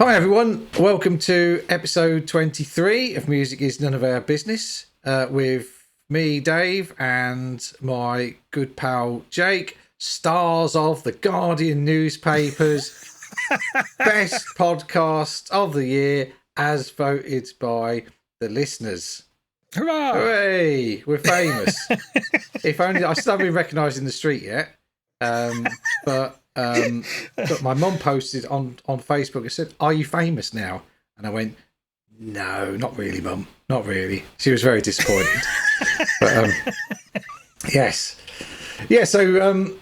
Hi everyone, welcome to episode 23 of Music Is None of Our Business with me, Dave, and my good pal Jake, stars of the Guardian newspapers, best podcast of the year as voted by the listeners. Hurrah! Hooray, we're famous. If only I still haven't been recognised in the street yet, but my mum posted on Facebook and said, "Are you famous now?" And I went, "No, not really, Mum, not really." She was very disappointed. But yes, yeah. So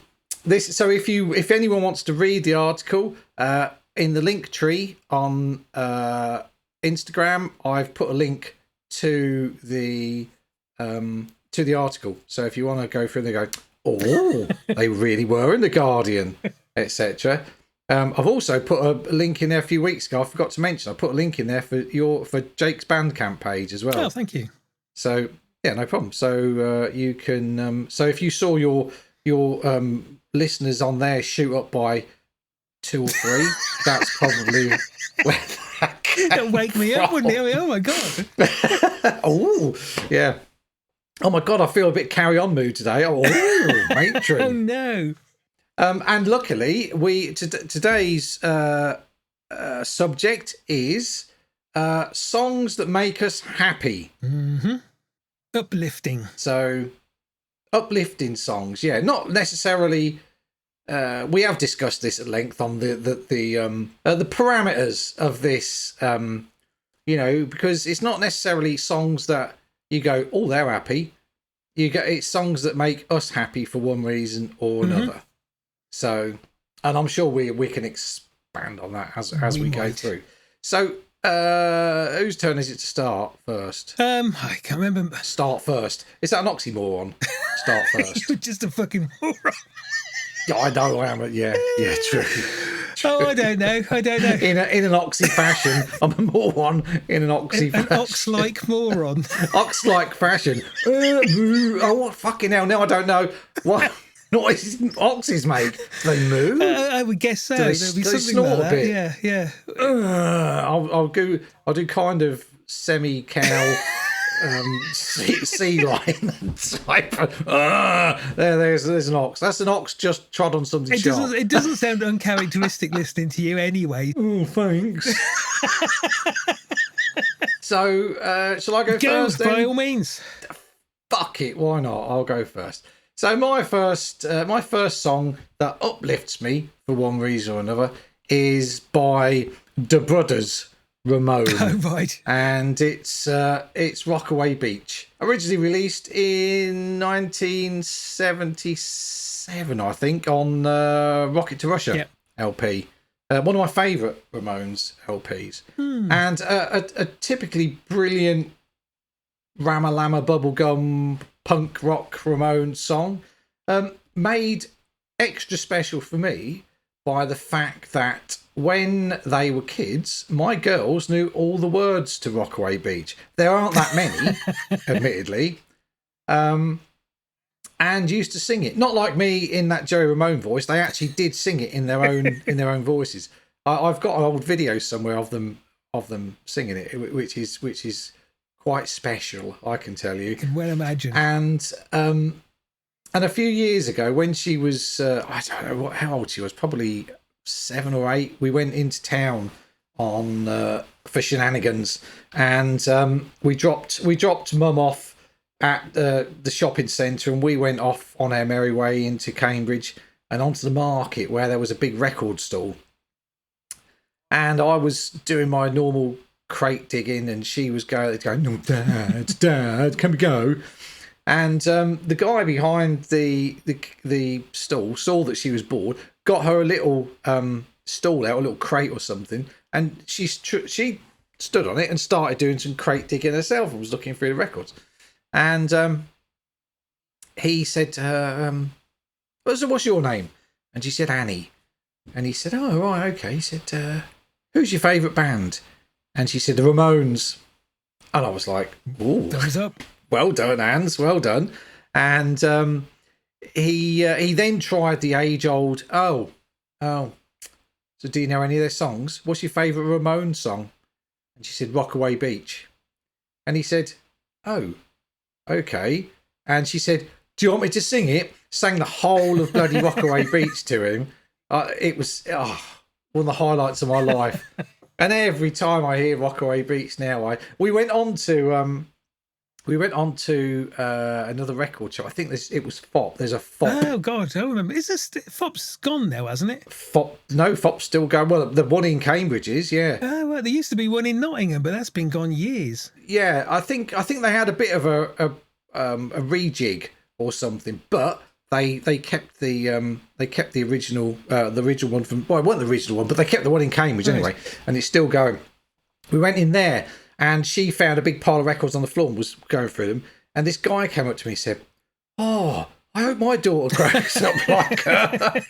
if anyone wants to read the article in the link tree on Instagram, I've put a link to the article. So if you want to go through, they go, "Oh, they really were in the Guardian," etc. I've also put a link in there a few weeks ago. I forgot to mention. I put a link in there for Jake's Bandcamp page as well. Oh, thank you. So yeah, no problem. So you can. So if you saw your listeners on there shoot up by 2 or 3, that's probably where that came It'll wake me up, wouldn't it? Oh my god. Oh yeah. Oh my god, I feel a bit Carry On mood today. Oh, matron. Oh no. And luckily, today's subject is songs that make us happy. Mm-hmm. Uplifting. So, uplifting songs, yeah, not necessarily. We have discussed this at length on the parameters of this. Because it's not necessarily songs that you go, "Oh, they're happy." It's songs that make us happy for one reason or another. So, and I'm sure we can expand on that as we go through. So, whose turn is it to start first? I can't remember. Start first. Is that an oxymoron? Start first. You're just a fucking moron. Yeah, I know I am. Yeah, true. Oh, I don't know. In an oxy fashion, I'm a moron in an oxy fashion. An ox-like moron. Ox-like fashion. Oh, what fucking hell? Now I don't know what noises oxes make. Do they moo? I would guess so. There'll be something snort like a that. bit? Yeah. I'll do kind of semi-cow sea lion type. There's an ox. That's an ox just trod on something sharp. It doesn't sound uncharacteristic listening to you anyway. Oh, thanks. So, shall I go first then? By all means. Fuck it, why not? I'll go first. So my first song that uplifts me for one reason or another is by the Brothers Ramone. Oh, right. And it's Rockaway Beach. Originally released in 1977, I think, on Rocket to Russia LP. One of my favourite Ramones LPs. And a typically brilliant Ramalama bubblegum punk rock Ramones song, made extra special for me by the fact that when they were kids, my girls knew all the words to Rockaway Beach. There aren't that many, admittedly, and used to sing it. Not like me in that Joey Ramone voice. They actually did sing it in their own voices. I've got an old video somewhere of them singing it, which is quite special, I can tell you. I can well imagine. And a few years ago, when she was, I don't know how old she was, probably 7 or 8, we went into town for shenanigans, and we dropped Mum off at the shopping centre, and we went off on our merry way into Cambridge and onto the market where there was a big record stall. And I was doing my normal crate digging, and she was going, "No, Dad, can we go?" And the guy behind the stall saw that she was bored, got her a little stall out, a little crate or something, and she stood on it and started doing some crate digging herself and was looking through the records. And he said to her, "What's your name?" And she said, "Annie." And he said, "Oh, right, okay." He said, "Who's your favourite band?" And she said, "The Ramones." And I was like, "Ooh, thumbs up. Well done, Hans. Well done." And he then tried the age-old, oh, So do you know any of their songs? What's your favourite Ramones song? And she said, Rockaway Beach. And he said, oh, okay. And she said, do you want me to sing it? Sang the whole of bloody Rockaway Beach to him. It was one of the highlights of my life. And every time I hear Rockaway Beach now, we went on to another record show. I think it was FOP. There's a FOP. Oh God, I remember. Is this FOP's gone now, hasn't it? FOP's still going. Well, the one in Cambridge is, yeah. Oh, well, there used to be one in Nottingham, but that's been gone years. Yeah, I think they had a bit of a rejig or something, but they kept the original one from. Well, it wasn't the original one, but they kept the one in Cambridge anyway, and it's still going. We went in there, and she found a big pile of records on the floor and was going through them. And this guy came up to me and said, "Oh, I hope my daughter grows up like her."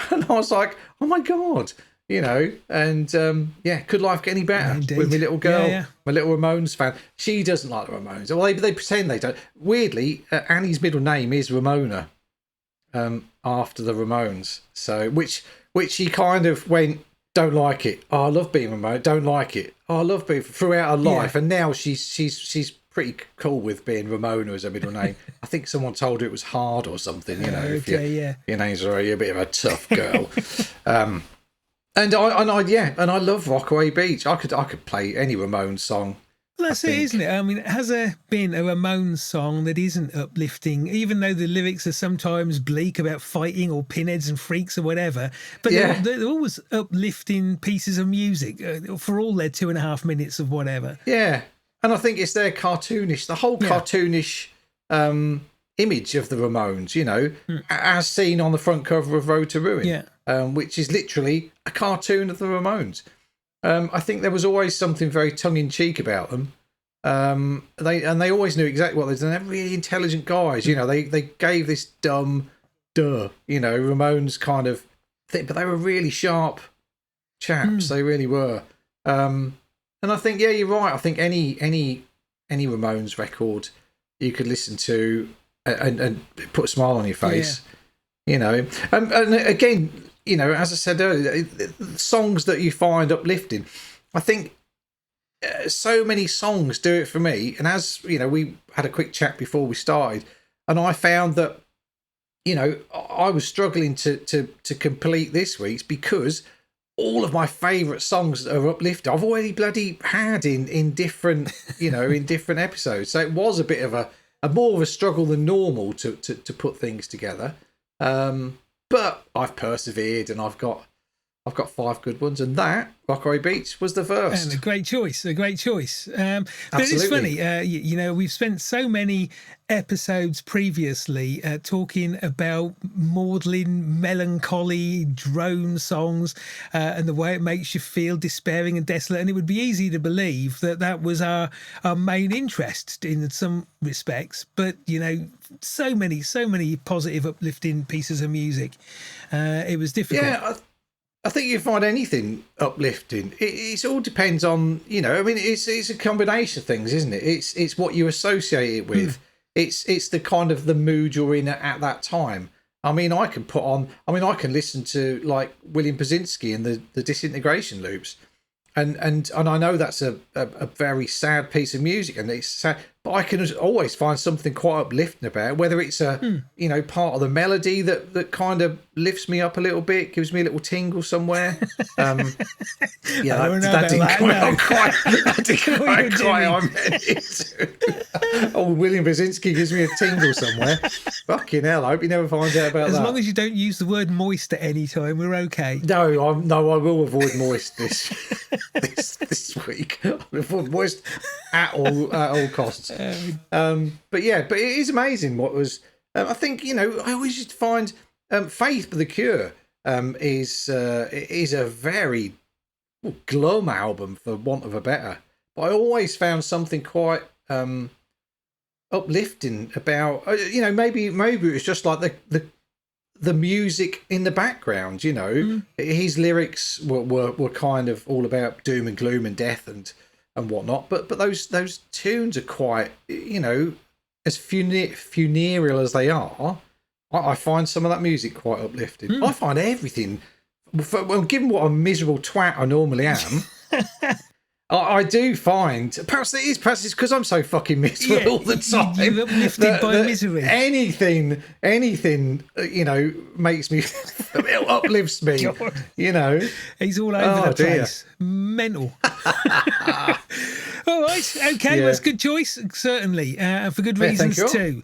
And I was like, "Oh my God." You know, and could life get any better with my little girl, my little Ramones fan? She doesn't like the Ramones. Well, they pretend they don't. Weirdly, Annie's middle name is Ramona, after the Ramones. So, which she kind of went, don't like it. Oh, I love being Ramona. Don't like it. Oh, I love being throughout her life, and now she's pretty cool with being Ramona as a middle name. I think someone told her it was hard or something. You know, if your name's already a bit of a tough girl. And I love Rockaway Beach. I could play any Ramones song. Well, that's it, isn't it? I mean, has there been a Ramones song that isn't uplifting, even though the lyrics are sometimes bleak about fighting or pinheads and freaks or whatever? But they're always uplifting pieces of music for all their 2.5 minutes of whatever. Yeah, and I think it's their cartoonish, image of the Ramones, you know, as seen on the front cover of Road to Ruin, which is literally a cartoon of the Ramones. I think there was always something very tongue-in-cheek about them. They always knew exactly what they did. They're really intelligent guys, you know. They gave this dumb, you know, Ramones kind of thing, but they were really sharp chaps. They really were. And I think, yeah, you're right. I think any Ramones record you could listen to and put a smile on your face, you know. And again, you know, as I said earlier, songs that you find uplifting, I think so many songs do it for me. And as you know, we had a quick chat before we started, and I found that, you know, I was struggling to complete this week's because all of my favourite songs that are uplifting I've already bloody had in different, you know, in different episodes. So it was a bit of a more of a struggle than normal to put things together. But I've persevered, and I've got 5 good ones, and that Rockaway Beach was the first. And a great choice. But Absolutely. it's funny, you know, we've spent so many episodes previously talking about maudlin, melancholy drone songs and the way it makes you feel despairing and desolate. And it would be easy to believe that was our main interest in some respects. But, you know, so many positive, uplifting pieces of music. It was difficult. Yeah, I think you find anything uplifting. It all depends on, you know, I mean, it's a combination of things, isn't it? It's what you associate it with. It's the kind of the mood you're in at that time. I mean, I can listen to like William Pazinski and the Disintegration Loops. And I know that's a very sad piece of music, and it's sad, but I can always find something quite uplifting about it, whether it's you know, part of the melody that kind of lifts me up a little bit, gives me a little tingle somewhere. That didn't quite I meant it. Oh, William Brzezinski gives me a tingle somewhere. Fucking hell, I hope he never finds out about that. As long as you don't use the word moist at any time, we're okay. No, I will avoid moist this week. I'll avoid moist at all costs. But it is amazing what was. I think, you know, I always used to find Faith by The Cure is a very glum album, for want of a better. But I always found something quite uplifting about, you know, maybe it was just like the music in the background, you know. His lyrics were kind of all about doom and gloom and death and whatnot, but those tunes are quite, you know, as funereal as they are. I find some of that music quite uplifting. I find everything well, given what a miserable twat I normally am, I do find perhaps it's because I'm so fucking miserable all the time. You're uplifted by misery. Anything, makes me uplifts me. God. He's all over the place. Mental. All right, okay, that's a good choice, certainly, for good reasons too.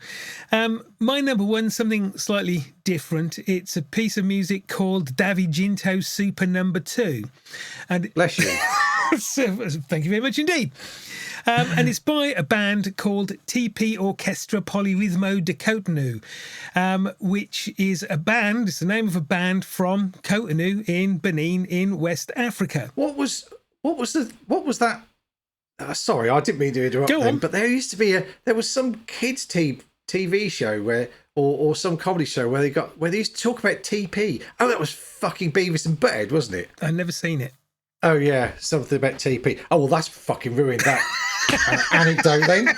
My number one, something slightly different. It's a piece of music called Davi Ginto Super Number 2. And bless you. Thank you very much indeed. And it's by a band called TP Orchestra Polyrhythmo de Cotonou, which is a band. It's the name of a band from Cotonou in Benin in West Africa. What was that? Sorry, I didn't mean to interrupt. Go on. But there used to be there was some kids TV show where, or some comedy show where they used to talk about TP. Oh, that was fucking Beavis and Butthead, wasn't it? I've never seen it. Oh yeah, something about TP. Oh well, that's fucking ruined that anecdote then.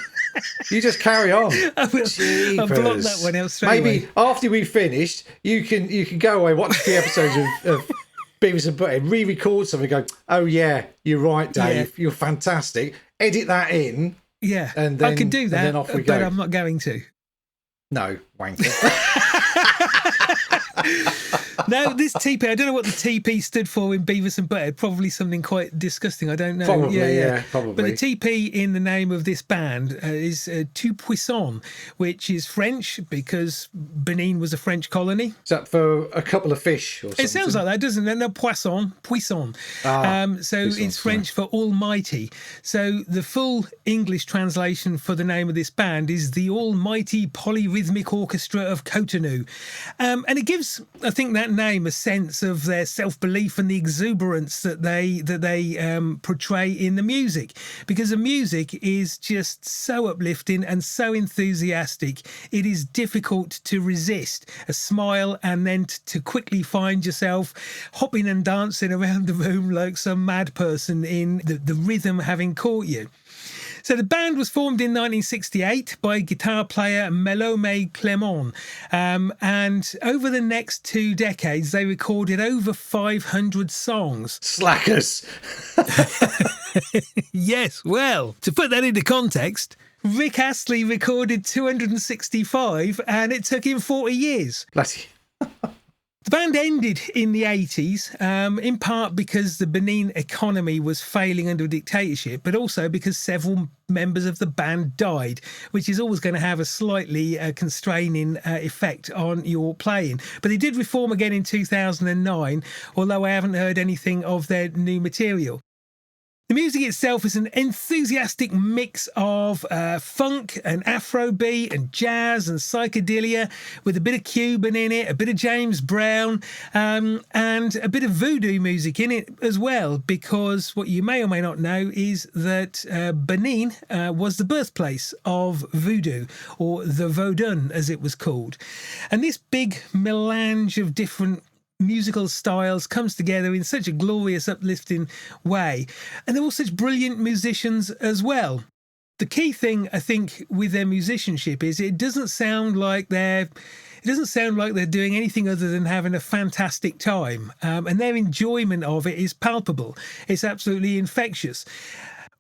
You just carry on. I'll block that one out straight Maybe away. after we've finished, you can go away, watch the episodes of Beavis and Butthead, re-record something, and go, oh yeah, you're right, Dave, you're fantastic. Edit that in. Yeah, and then, I can do that, and then off we go. But I'm not going to. No, wanker. No, this TP, I don't know what the TP stood for in Beavis and Butthead. Probably something quite disgusting. I don't know. Probably, probably. But the TP in the name of this band is Tout Puissant, which is French because Benin was a French colony. Is that for a couple of fish or something? It sounds like that, doesn't it? No, puissant. So puissant, it's French for almighty. So the full English translation for the name of this band is the Almighty Polyrhythmic Orchestra of Cotonou. And it gives, I think, that name a sense of their self-belief and the exuberance that they portray in the music, because the music is just so uplifting and so enthusiastic. It is difficult to resist a smile and then to quickly find yourself hopping and dancing around the room like some mad person in the rhythm having caught you. So the band was formed in 1968 by guitar player Melome Clement, and over the next 2 decades they recorded over 500 songs. Slackers. Yes, well, to put that into context, Rick Astley recorded 265 and it took him 40 years. Bloody. The band ended in the 80s, in part because the Benin economy was failing under a dictatorship, but also because several members of the band died, which is always going to have a slightly constraining effect on your playing. But they did reform again in 2009, although I haven't heard anything of their new material. The music itself is an enthusiastic mix of funk and Afrobeat and jazz and psychedelia, with a bit of Cuban in it, a bit of James Brown, and a bit of voodoo music in it as well, because what you may or may not know is that Benin was the birthplace of voodoo, or the Vaudun as it was called. And this big melange of different musical styles comes together in such a glorious, uplifting way, and they're all such brilliant musicians as well. The key thing, I think, with their musicianship is it doesn't sound like they're doing anything other than having a fantastic time, and their enjoyment of it is palpable. It's absolutely infectious.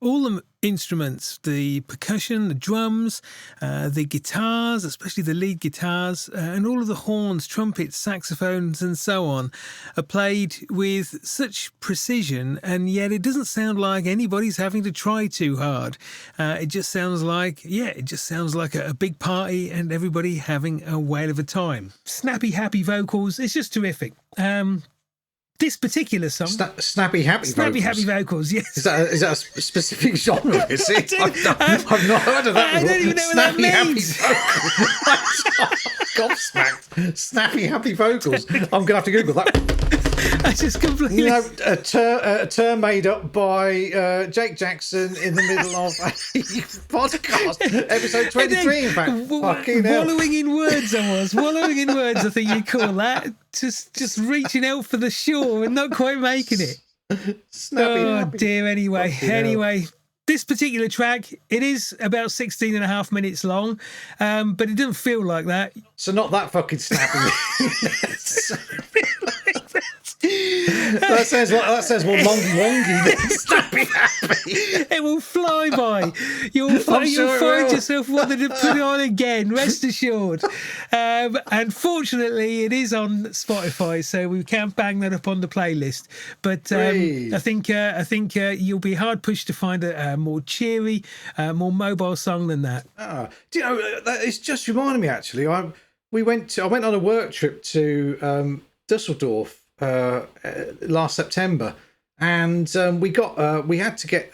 All the instruments, the percussion, the drums, the guitars, especially the lead guitars, and all of the horns, trumpets, saxophones, and so on, are played with such precision, and yet it doesn't sound like anybody's having to try too hard. It just sounds like, a big party and everybody having a whale of a time. Snappy, happy vocals. It's just terrific. This particular song, Snappy Happy Vocals, yes. Is that a specific genre? Is it? I've not heard of that before. I don't even know what that means. Gobsmacked. Snappy Happy Vocals. I'm going to have to Google that. I just completely... a term made up by Jake Jackson in the middle of a podcast, episode 23, in fact. Wallowing in words, I think you call that. Just reaching out for the shore and not quite making it. Happy. Dear, anyway. This particular track, it is about 16 and a half minutes long, but it doesn't feel like that. So not that fucking snappy. That sounds more longy wongy than snappy happy. It will fly by. You'll sure it find will. yourself wanting to put it on again. Rest assured. And fortunately, it is on Spotify, so we can bang that up on the playlist. But I think you'll be hard pushed to find a more cheery, more mobile song than that. Do you know, it's just reminded me actually. I went on a work trip to Dusseldorf last September, and we had to get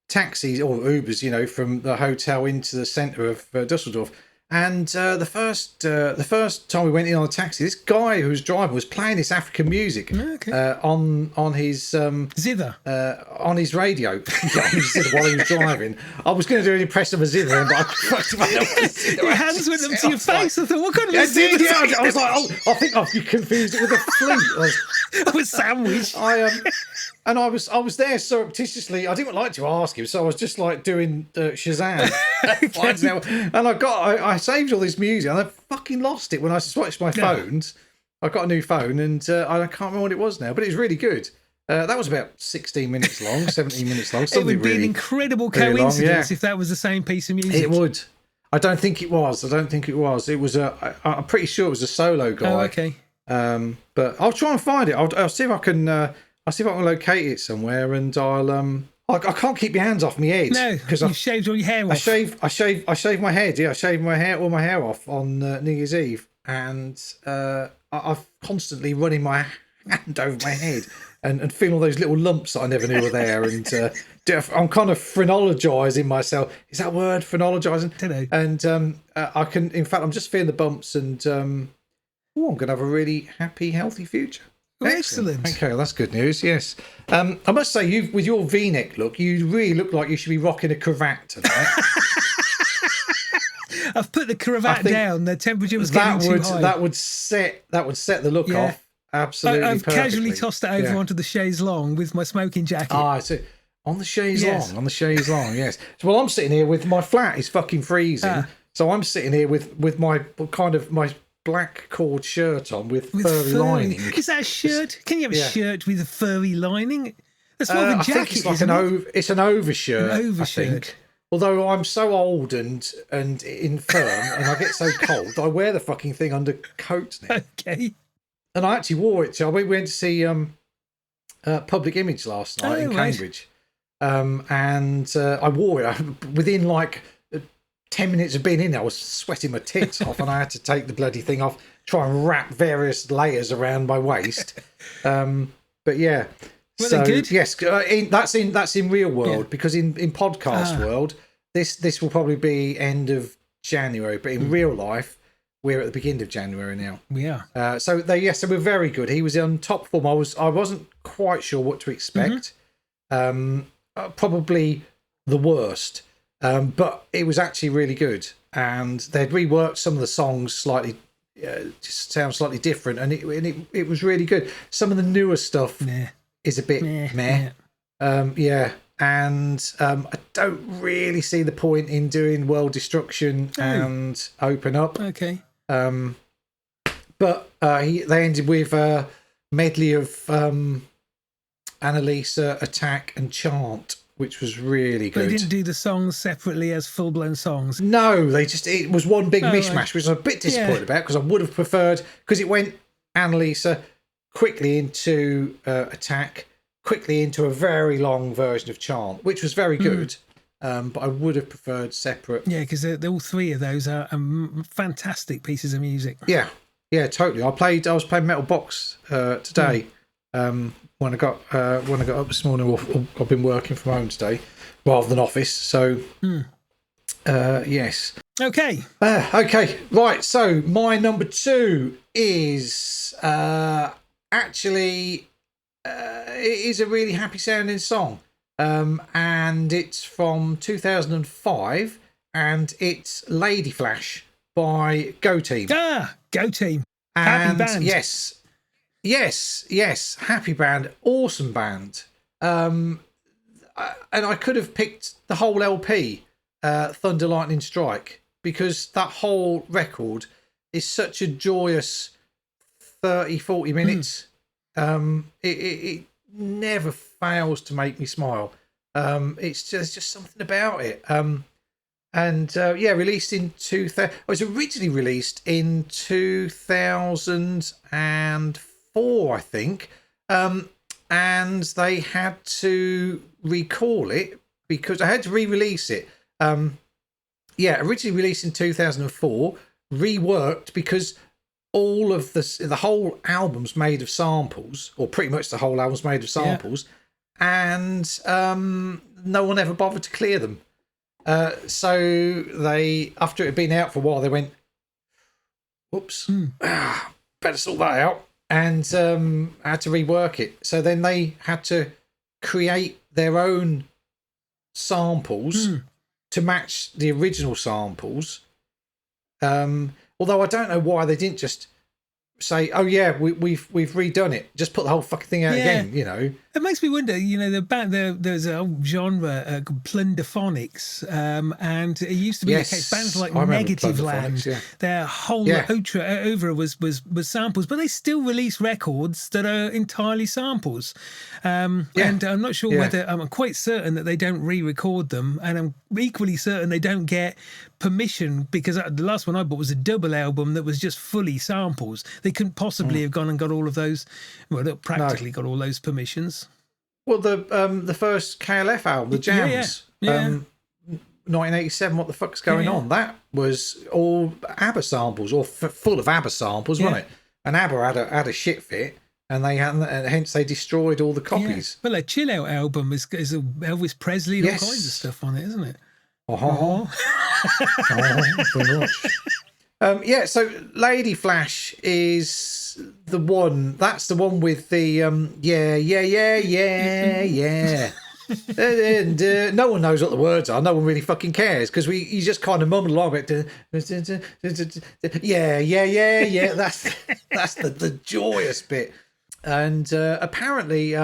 taxis or Ubers, you know, from the hotel into the centre of Dusseldorf. And the first time we went in on a taxi, this guy who was driving was playing this African music on his zither, on his radio while he was driving. I was going to do an impression of a zither, but your hands went up to your face. I thought, what kind of a zither? Yeah, I was like, I think I've confused it with a flute. A sandwich. And I was there surreptitiously. I didn't like to ask him, so I was just like doing Shazam. And I saved all this music, and I fucking lost it when I switched my phones. I got a new phone, and I can't remember what it was now, but it was really good. That was about 16 minutes long, 17 minutes long. It would be an incredible coincidence if that was the same piece of music. It would. I don't think it was. It was I'm pretty sure it was a solo guy. Oh, okay. But I'll try and find it. I'll see if I can. I'll see if I can locate it somewhere, and I can't keep my hands off my head. No, because you've shaved all your hair off. I shave my head. Yeah, I shaved all my hair off on New Year's Eve, and I've constantly running my hand over my head and feeling all those little lumps that I never knew were there. And I'm kind of phrenologising myself. Is that a word? Phrenologising? Don't know. And I can. In fact, I'm just feeling the bumps, and I'm going to have a really happy, healthy future. Excellent. Okay, well, that's good news. Yes, I must say, with your V-neck look, you really look like you should be rocking a cravat tonight. I've put the cravat down. The temperature was getting too high. That would set the look off absolutely. I've perfectly. Casually tossed it over onto the chaise longue with my smoking jacket. I see. On the chaise longue. On the chaise longue. Yes. So, well, I'm sitting here with my flat is fucking freezing. So I'm sitting here with my kind of my black cord shirt on with furry lining. Is that a shirt? Can you have a shirt with a furry lining? That's more of a jacket. I think it's like it's an overshirt. An overshirt. I think. Although I'm so old and infirm and I get so cold, I wear the fucking thing under coats now. Okay. And I actually wore it. We went to see Public Image last night in Cambridge. And I wore it within like 10 minutes of being in there. I was sweating my tits off, and I had to take the bloody thing off, try and wrap various layers around my waist. But yeah, were they good? Yes, that's in real world, because in podcast world, this will probably be end of January, but in real life, we're at the beginning of January now. We are. So they were very good. He was on top form. I wasn't quite sure what to expect. Probably the worst. But it was actually really good, and they'd reworked some of the songs slightly, just sound slightly different, and it was really good. Some of the newer stuff is a bit meh. And I don't really see the point in doing World Destruction and Open Up. Okay. But they ended with a medley of Annalisa, Attack, and Chant, which was really good. They didn't do the songs separately as full-blown songs. No, it was one big mishmash, which I was a bit disappointed about, because I would have preferred, because it went Annalisa quickly into Attack, quickly into a very long version of Chant, which was very good. But I would have preferred separate. Yeah, because all three of those are fantastic pieces of music. Yeah, totally. I was playing Metal Box today. When I got up this morning, I've been working from home today rather than office. So, yes. Okay. Okay. Right. So my number 2 is actually it is a really happy sounding song, and it's from 2005, and it's Lady Flash by Go Team. Go Team. And happy band. Yes, happy band, awesome band. And I could have picked the whole LP, Thunder Lightning Strike, because that whole record is such a joyous 30-40 minutes. It never fails to make me smile. It's just something about it. Released in 2000. It was originally released in 2004, I think. And they had to recall it because I had to re-release it. Originally released in 2004, reworked because all of the whole album's made of samples, or pretty much the whole album's made of samples, and no one ever bothered to clear them. So they, after it had been out for a while, they went, "Whoops, better sort that out," and had to rework it. So then they had to create their own samples to match the original samples. Although I don't know why they didn't just say, "Oh yeah, we've redone it. Just put the whole fucking thing out again." You know, it makes me wonder. You know, there's a whole genre called plunderphonics, and it used to be the case. Bands like Negative Land, their whole oeuvre was samples, but they still release records that are entirely samples. And I'm not sure whether I'm quite certain that they don't re-record them, and I'm equally certain they don't get permission, because the last one I bought was a double album that was just fully samples. They couldn't possibly have gone and got all of those. Well, they practically got all those permissions. Well, the first KLF album, the Jams, 1987. What the fuck's going on? That was all ABBA samples, or full of ABBA samples, wasn't it? And ABBA had a shit fit. And they hadn't, and hence they destroyed all the copies. Well, a Chill Out album is Elvis Presley and all kinds of stuff on it, isn't it? Very much. So Lady Flash is the one. That's the one with the and no one knows what the words are. No one really fucking cares, because you just kind of mumble along about That's the joyous bit. And apparently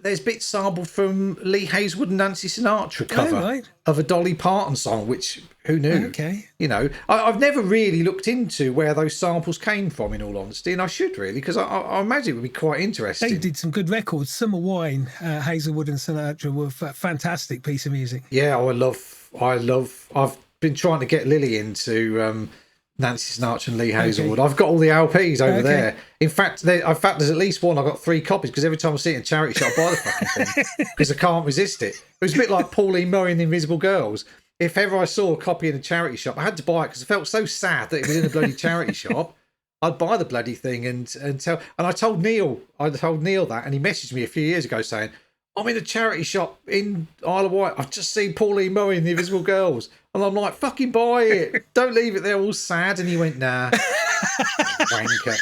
there's bits sampled from Lee Hazelwood and Nancy Sinatra cover of a Dolly Parton song, which, who knew? Okay. You know, I've never really looked into where those samples came from, in all honesty, and I should really, because I imagine it would be quite interesting. They did some good records. Summer Wine, Hazelwood and Sinatra were a fantastic piece of music. Yeah, I've been trying to get Lily into Nancy Sinatra and Lee Hazelwood. I've got all the LPs over there. In fact, there's at least one. I've got 3 copies, because every time I see it in a charity shop, I buy the fucking thing because I can't resist it. It was a bit like Pauline Murray and the Invisible Girls. If ever I saw a copy in a charity shop, I had to buy it because I felt so sad that it was in a bloody charity shop. I'd buy the bloody thing and tell. And I told Neil that, and he messaged me a few years ago saying, "I'm in a charity shop in Isle of Wight. I've just seen Pauline Murray and the Invisible Girls." And I'm like, "Fucking buy it. Don't leave it there all sad." And he went, "Nah." Wanker.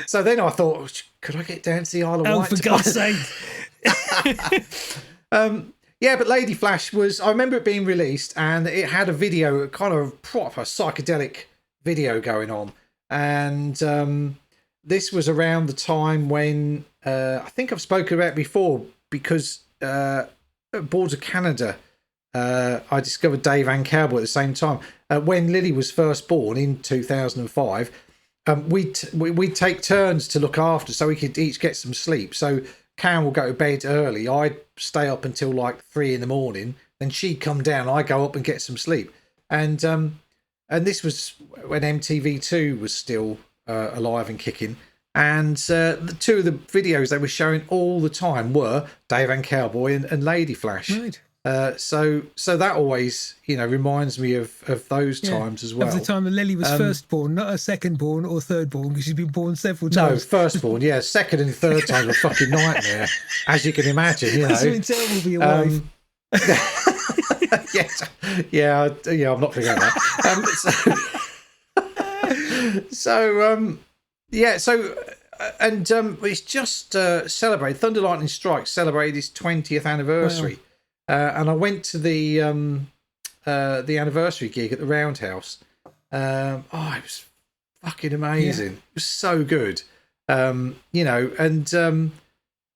So then I thought, could I get down to the Isle of Wight? Oh, for God's sake. But Lady Flash I remember it being released, and it had a video, a kind of proper psychedelic video going on. And this was around the time when, I think I've spoken about it before, because at Boards of Canada, I discovered Dave and Cowboy at the same time. When Lily was first born in 2005, we'd take turns to look after, so we could each get some sleep. So Karen will go to bed early. I'd stay up until like 3 a.m. Then she'd come down. I go up and get some sleep. And this was when MTV2 was still alive and kicking. And the 2 of the videos they were showing all the time were Dave and Cowboy and Lady Flash. Right. So that always, reminds me of those times as well. Of the time that Lily was first born, not a second born or third born, because she's been born several times. No, first born, yeah. Second and third time a fucking nightmare, as you can imagine. That's something terrible for your wife. I'm not forgetting that. It's just celebrated. Thunder Lightning Strike celebrated its 20th anniversary. Wow. And I went to the anniversary gig at the Roundhouse. It was fucking amazing. It was so good. And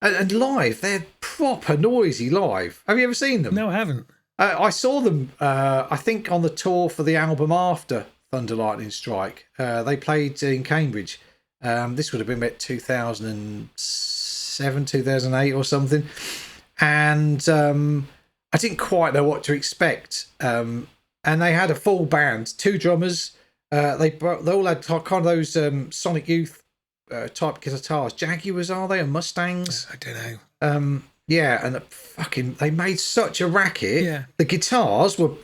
live, they're proper noisy live. Have you ever seen them? No, I haven't. I saw them, I think, on the tour for the album after Thunder Lightning Strike. They played in Cambridge. This would have been about 2007, 2008 or something. And I didn't quite know what to expect. And they had a full band, 2 drummers. They all had kind of those Sonic Youth type guitars. Jaguars, are they? And Mustangs? I don't know. Yeah, and they made such a racket. Yeah. The guitars were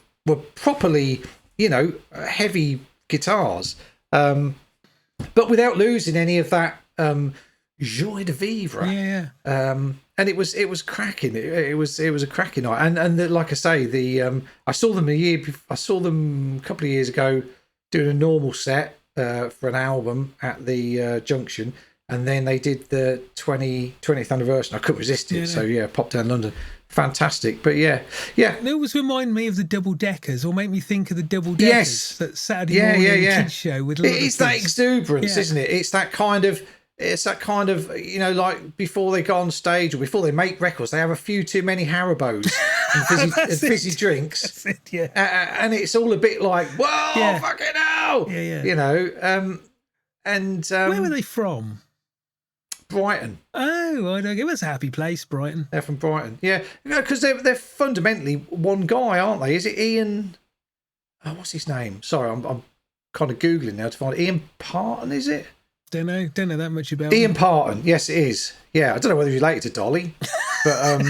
properly, heavy guitars, but without losing any of that joie de vivre. Yeah. And it was cracking. It was a cracking night. And like I say, I saw them a couple of years ago doing a normal set for an album at the Junction. And then they did the 20th anniversary. I couldn't resist it. So, popped down London. Fantastic. But, yeah. They always remind me of the Double Deckers, or make me think of the Double Deckers. Yes. That Saturday morning kids show. With it's that exuberance, isn't it? It's that kind of, like before they go on stage or before they make records, they have a few too many Haribos and fizzy drinks. That's it, yeah. And it's all a bit like, whoa, fucking hell. Yeah. And where were they from? Brighton. Oh, I don't. It was a happy place, Brighton. They're from Brighton, yeah. Because they're fundamentally one guy, aren't they? Is it Ian? Oh, what's his name? Sorry, I'm kind of googling now to find Ian Parton. Is it? Don't know that much about Ian him. Parton. Yes, it is. Yeah, I don't know whether he's related to Dolly, but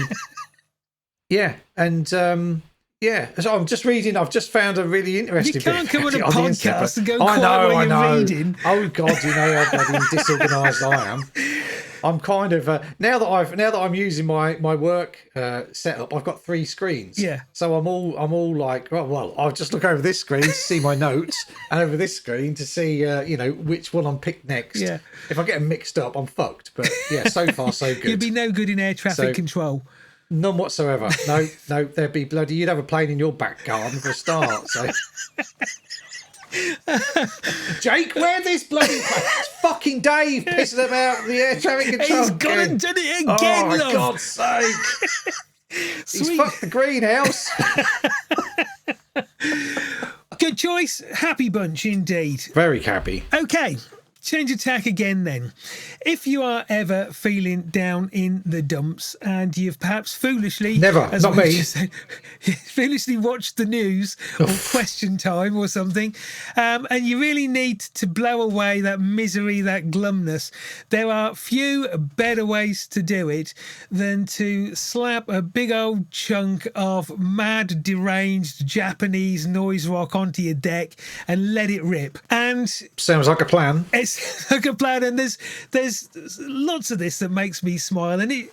yeah, and yeah. So I'm just reading. I've just found a really interesting. You can't come on a on the podcast and go I know, while you're reading. Oh God, you know how bloody disorganised I am. I'm kind of now that I'm using my work setup. I've got 3 screens. Yeah. So I'm all like, well, I'll just look over this screen to see my notes, and over this screen to see which one I'm picked next. Yeah. If I get them mixed up, I'm fucked. But yeah, so far so good. You'd be no good in air traffic control. None whatsoever. No, there'd be bloody. You'd have a plane in your back garden for a start. So. Jake, where this bloody it's fucking Dave pissing about the air traffic control. He's gone and done it again, oh, for love. God's sake. He's fucked the greenhouse. Good choice. Happy bunch indeed. Very happy. Okay. Change of tack again then. If you are ever feeling down in the dumps and you've perhaps foolishly... Never, not me. Foolishly watched the news or Question Time or something, and you really need to blow away that misery, that glumness, there are few better ways to do it than to slap a big old chunk of mad, deranged Japanese noise rock onto your deck and let it rip. And... sounds like a plan. It's like a plan, and there's lots of this that makes me smile, and it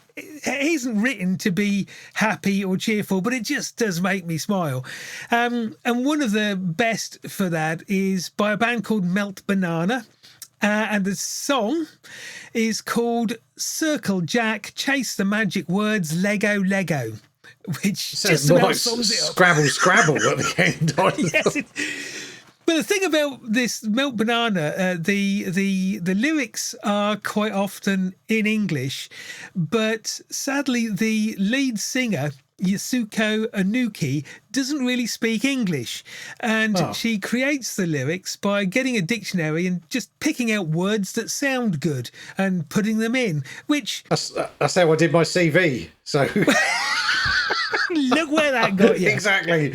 isn't written to be happy or cheerful, but it just does make me smile. And one of the best for that is by a band called Melt Banana, and the song is called Circle Jack, Chase the Magic Words, Lego Lego, which just about like sums it up. Scrabble at the end. Yes, but the thing about this Melt Banana, the lyrics are quite often in English, but sadly the lead singer, Yasuko Anuki, doesn't really speak English, and she creates the lyrics by getting a dictionary and just picking out words that sound good and putting them in, which... That's how I did my CV, so... Look where that got you. Exactly.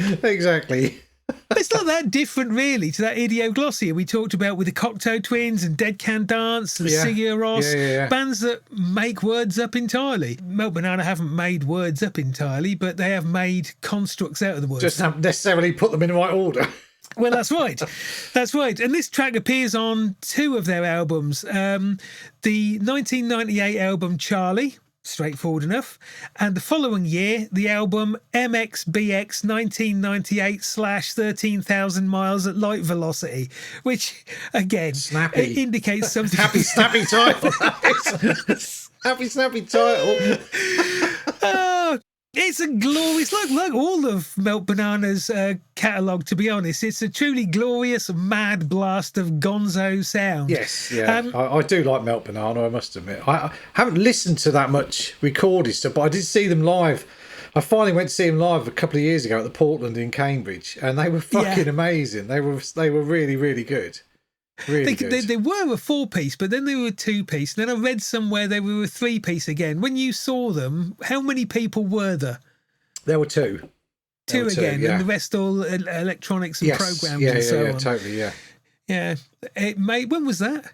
It's not that different, really, to that Idioglossier we talked about with the Cocteau Twins and Dead Can Dance and Sigur Rós, bands that make words up entirely. Melt Banana haven't made words up entirely, but they have made constructs out of the words. Just haven't necessarily put them in the right order. Well, that's right. That's right. And this track appears on 2 of their albums. The 1998 album Charlie, straightforward enough, and the following year the album MXBX 1998/13,000 miles at light velocity, which again snappy indicates something. Happy snappy title. Happy snappy title. It's a glorious like all of Melt Banana's catalogue, to be honest. It's a truly glorious mad blast of gonzo sound. Yes, yeah. I do like Melt Banana, I must admit. I haven't listened to that much recorded stuff, but I did see them live. I finally went to see them live a couple of years ago at the Portland in Cambridge, and they were fucking amazing. They were really, really good. Really good. They were a 4-piece, but then they were a 2-piece. Then I read somewhere they were a 3-piece again. When you saw them, how many people were there? There were two. Two again, and the rest all electronics and programs and so on. Totally, yeah. Yeah. When was that?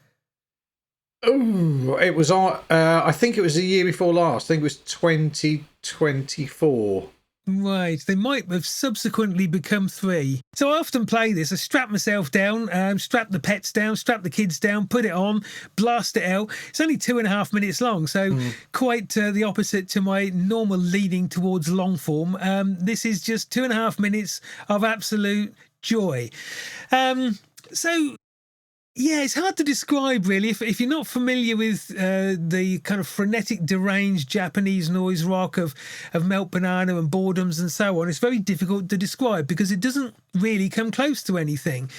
Oh, it was I think it was the year before last. I think it was 2024. Right, they might have subsequently become 3. So I often play this. I strap myself down, strap the pets down, strap the kids down, put it on, blast it out. It's only 2.5 minutes long, so quite the opposite to my normal leaning towards long form. This is just 2.5 minutes of absolute joy. So yeah, it's hard to describe, really. If you're not familiar with the kind of frenetic, deranged Japanese noise rock of Melt Banana and Boredoms and so on, it's very difficult to describe because it doesn't really come close to anything.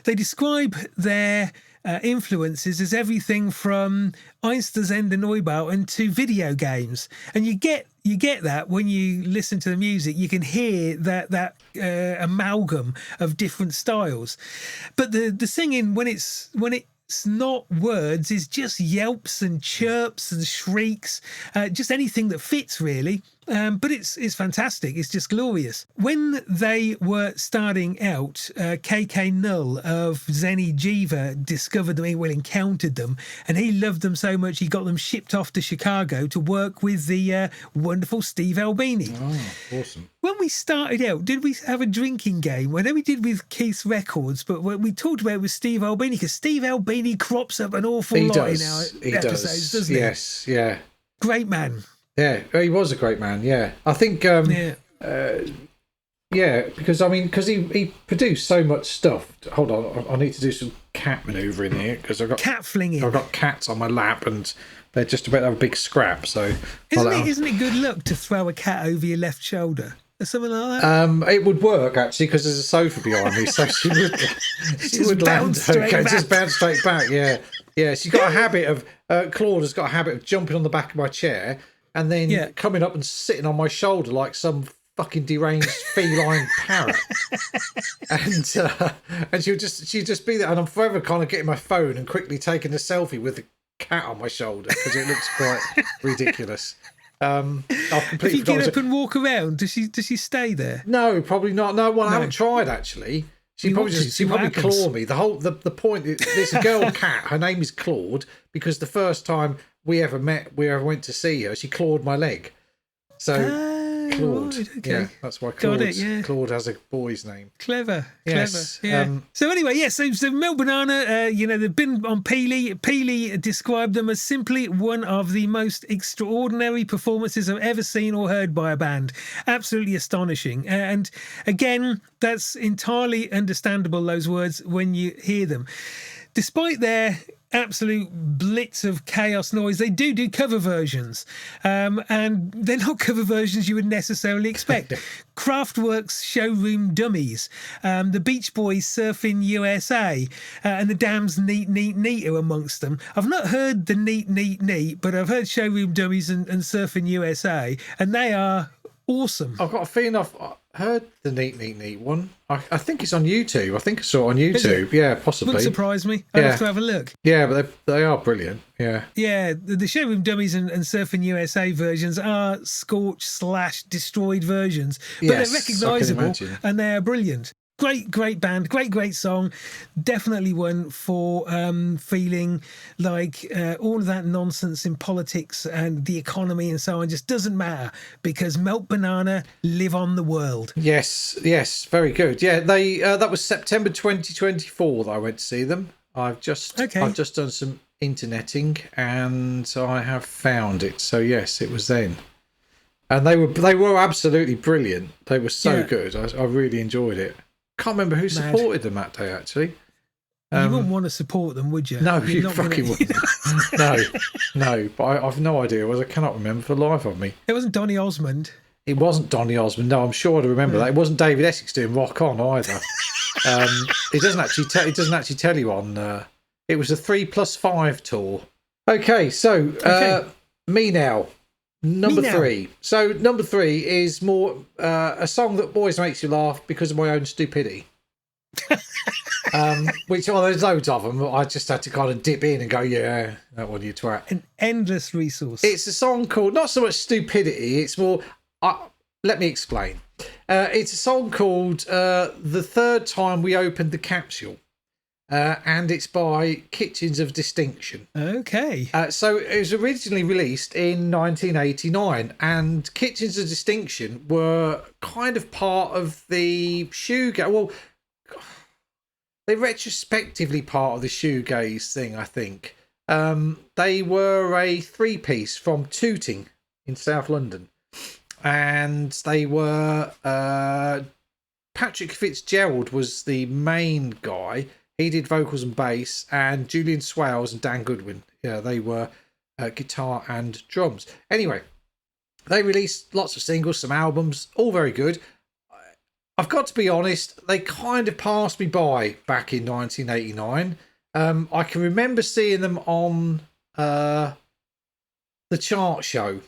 They describe their influences as everything from Einstürzende Neubauten to video games, and you get that when you listen to the music. You can hear that amalgam of different styles, but the singing when it's not words is just yelps and chirps and shrieks, just anything that fits, really. But it's fantastic. It's just glorious. When they were starting out, KK Null of Zeni Jiva discovered them, encountered them, and he loved them so much he got them shipped off to Chicago to work with the wonderful Steve Albini. Oh, awesome. When we started out, did we have a drinking game? I know we did with Keith's Records, but when we talked about it with Steve Albini, because Steve Albini crops up an awful lot in our episodes, doesn't he? Yes, yeah. Great man. Yeah, he was a great man. Yeah, I think. Because he produced so much stuff. Hold on, I need to do some cat manoeuvring here because I've got cat flinging. I've got cats on my lap and they're just about to have a big scrap. So isn't it good luck to throw a cat over your left shoulder? Or something like that? It would work actually because there's a sofa behind me, so she would land okay, just bounce straight back. Yeah, yeah. She's got a habit of Claude has got a habit of jumping on the back of my chair and then coming up and sitting on my shoulder like some fucking deranged feline parrot. And she'd just be there, and I'm forever kind of getting my phone and quickly taking a selfie with the cat on my shoulder because it looks quite ridiculous. If you get up and walk around, does she stay there? No, probably not. No, I haven't tried actually. She'd probably claw me. The point is, there's a girl cat. Her name is Claude because the first time we ever went to see her, she clawed my leg. So Claude, right, okay. Yeah, that's why Claude has a boy's name. Clever, yes. Clever. Yeah. So anyway, so Melt Banana, they've been on Peely. Peely described them as simply one of the most extraordinary performances I've ever seen or heard by a band. Absolutely astonishing. And again, that's entirely understandable, those words, when you hear them. Despite their absolute blitz of chaos noise, they do cover versions, and they're not cover versions you would necessarily expect. Kraftwerk's Showroom Dummies, the Beach Boys Surfing USA, and the Damned's Neat Neat Neat are amongst them. I've not heard the Neat Neat Neat, but I've heard Showroom Dummies and Surfing USA, and they are awesome. I've got a feeling I've heard the Neat Neat Neat one. I think it's on YouTube. I think I saw it on YouTube. Yeah, possibly. Wouldn't surprise me. I'd have to have a look. Yeah, but they are brilliant. Yeah. Yeah, the Showroom Dummies and Surfing USA versions are scorched/destroyed versions, but they're recognisable and they are brilliant. Great band, great song. Definitely one for feeling like all of that nonsense in politics and the economy and so on just doesn't matter because Melt Banana live on the world. Yes, very good. Yeah, they that was September 2024 that I went to see them. I've just done some interneting and I have found it. So yes, it was then. And they were absolutely brilliant. They were so good. I really enjoyed it. Can't remember who supported them that day, actually. You wouldn't want to support them, would you? No, you fucking wouldn't. No, but I've no idea. I cannot remember for the life of me. It wasn't Donny Osmond. It wasn't Donny Osmond. No, I'm sure I'd remember that. It wasn't David Essex doing Rock On either. It doesn't actually tell you on. It was a 3+5 tour. Okay, so me now. Number 3. So number 3 is more a song that always makes you laugh because of my own stupidity. which there's loads of them. I just had to kind of dip in and go, yeah, that one you twat. An endless resource. It's a song called, not so much Stupidity, it's more, let me explain. It's a song called The Third Time We Opened the Capsule. And it's by Kitchens of Distinction. Okay. So it was originally released in 1989, and Kitchens of Distinction were kind of part of the shoegaze. Well, they're retrospectively part of the shoegaze thing, I think. They were a three-piece from Tooting in South London, and they were Patrick Fitzgerald was the main guy. He did vocals and bass, and Julian Swales and Dan Goodwin. Yeah, they were guitar and drums. Anyway, they released lots of singles, some albums, all very good. I've got to be honest, they kind of passed me by back in 1989. I can remember seeing them on the chart show.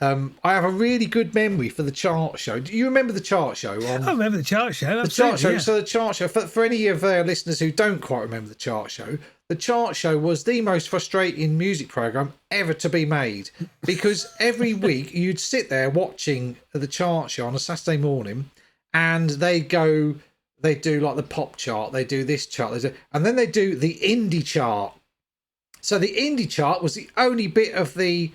I have a really good memory for the chart show. Do you remember the chart show? I remember the chart show. The chart show. Yeah. So the chart show, for any of our listeners who don't quite remember the chart show was the most frustrating music program ever to be made, because every week you'd sit there watching the chart show on a Saturday morning, and they do like the pop chart, they do this chart, and then they do the indie chart. So the indie chart was the only bit of the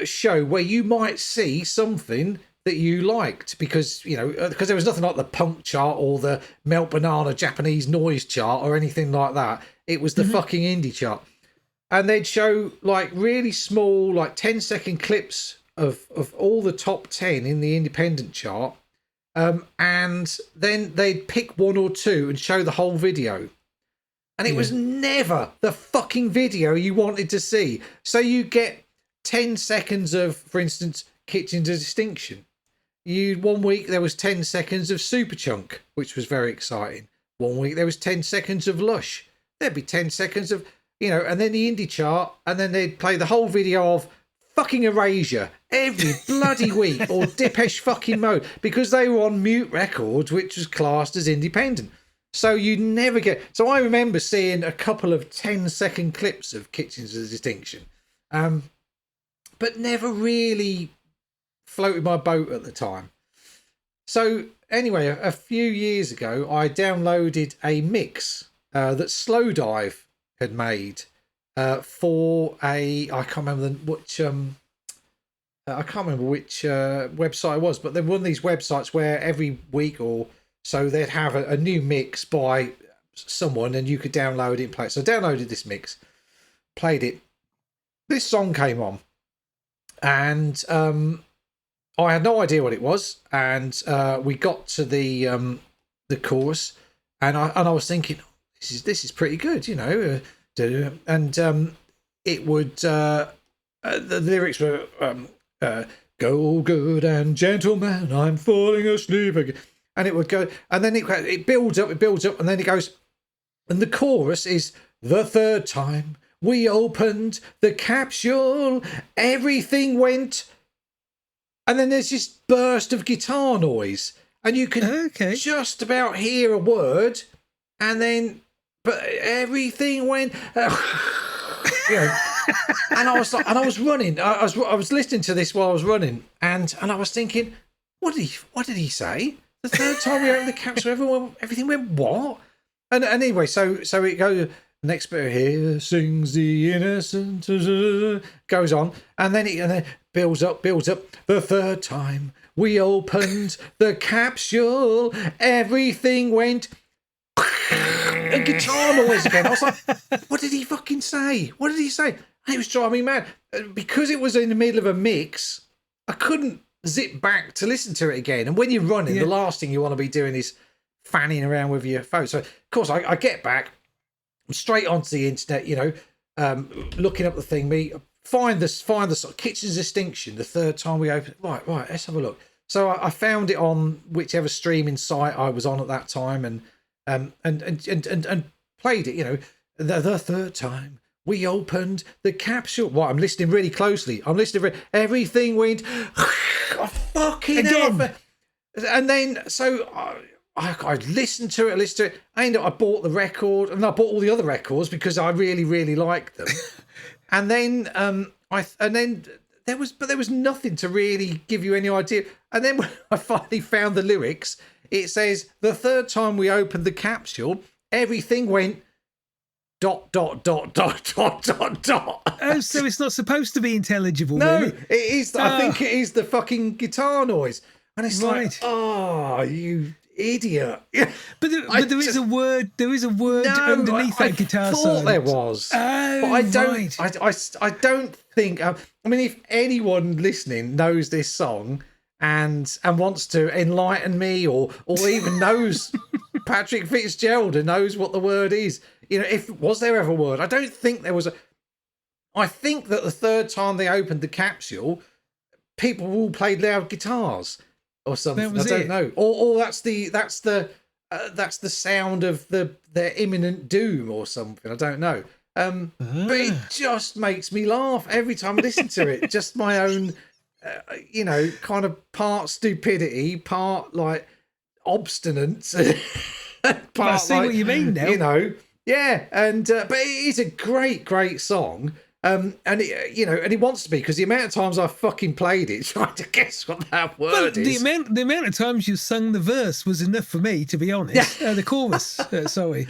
show where you might see something that you liked, because because there was nothing like the punk chart or the Melt Banana Japanese noise chart or anything like that. It was the fucking indie chart, and they'd show like really small, like 10-second clips of all the top 10 in the independent chart, and then they'd pick one or two and show the whole video. And it was never the fucking video you wanted to see. So you get 10 seconds of, for instance, Kitchens of Distinction. One week there was 10 seconds of Superchunk, which was very exciting. One week there was 10 seconds of Lush. There'd be 10 seconds of, and then the indie chart, and then they'd play the whole video of fucking Erasure every bloody week, or Depeche fucking Mode, because they were on Mute Records, which was classed as independent. So you never get. So I remember seeing a couple of 10-second clips of Kitchens of Distinction. But never really floated my boat at the time. So anyway, a few years ago, I downloaded a mix that Slowdive had made for I can't remember which website it was, but they're one of these websites where every week or so they'd have a new mix by someone, and you could download it and play it. So I downloaded this mix, played it. This song came on. And I had no idea what it was, and we got to the chorus, and I was thinking, this is pretty good, and it would the lyrics were go good and gentlemen, I'm falling asleep again, and it would go, and then it builds up, and then it goes, and the chorus is the third time we opened the capsule, everything went. And then there's this burst of guitar noise, and you can just about hear a word, and then, but everything went. And I was like, and I was running. I was listening to this while I was running, and I was thinking, what did he say? The third time we opened the capsule, everything went what? And anyway, so it goes. Next bit here sings the innocent, goes on, and then it builds up. The third time we opened the capsule, everything went. A guitar noise again. I was like, what did he fucking say? What did he say? And it was driving me mad. Because it was in the middle of a mix, I couldn't zip back to listen to it again. And when you're running, the last thing you want to be doing is fanning around with your phone. So, of course, I get back. Straight onto the internet, looking up the thing. Find the sort of Kitchen's Distinction. The third time we opened. Right. Let's have a look. So I found it on whichever streaming site I was on at that time, and played it. The third time we opened the capsule. What? I'm listening really closely. Everything went. Oh, fucking hell. And then I listened to it. And I bought the record, and I bought all the other records because I really, really liked them. And then there was nothing to really give you any idea. And then when I finally found the lyrics, it says, the third time we opened the capsule, everything went ... Oh, so it's not supposed to be intelligible, no, really? it is. I think it is the fucking guitar noise. And it's like, oh, you idiot. But there is a word. There is a word underneath that guitar solo. I thought there was. Oh, but I don't. right. I don't think. I mean, if anyone listening knows this song and wants to enlighten me, or even knows Patrick Fitzgerald and knows what the word is, if was there ever a word? I don't think there was a. I think that the third time they opened the capsule, people all played loud guitars or something. I don't know. Or that's the sound of their imminent doom or something. I don't know. But it just makes me laugh every time I listen to it. Just my own, kind of part stupidity, part like obstinance, part I see what you mean now. Yeah. And but it is a great song. And it wants to be, because the amount of times I've fucking played it trying to guess what that word is. The amount of times you sung the verse was enough for me, to be honest. The chorus, sorry.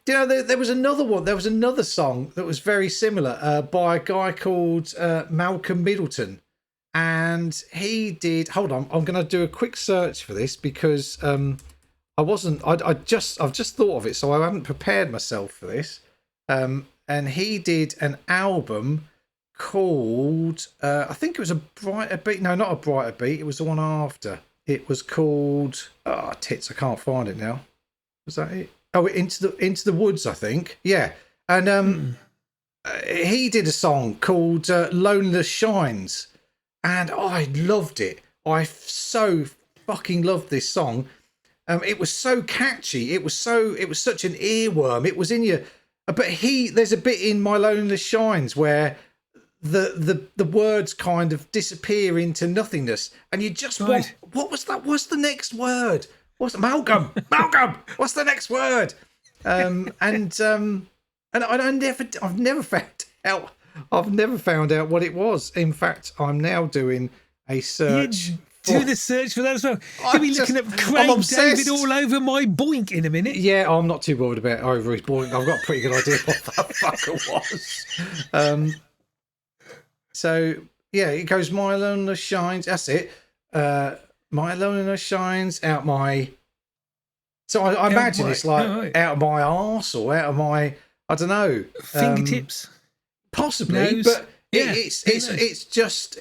There was another one. There was another song that was very similar by a guy called Malcolm Middleton, and he did. Hold on, I'm going to do a quick search for this because I've just thought of it, so I haven't prepared myself for this. And he did an album called, I think it was A Brighter Beat. No, not A Brighter Beat. It was the one after. It was called, I can't find it now. Was that it? Oh, Into the Woods, I think. Yeah. And he did a song called Loneliness Shines. And I loved it. I so fucking loved this song. It was so catchy. It was such an earworm. It was in your... But there's a bit in My Loneliness Shines where the words kind of disappear into nothingness, and you just want, what was that? What's the next word? Malcolm? What's the next word? And I've never found out what it was. In fact, I'm now doing a search. Do the search for that as well. You'll be looking at Craig David all over my boink in a minute. Yeah, I'm not too worried about over his boink. I've got a pretty good idea what that fucker was. So, yeah, it goes, My Loneliness Shines. That's it. My Loneliness Shines out my... So I imagine it's like out of my arse or out of my, I don't know. Fingertips? Possibly, Nose. but... Yeah, it's just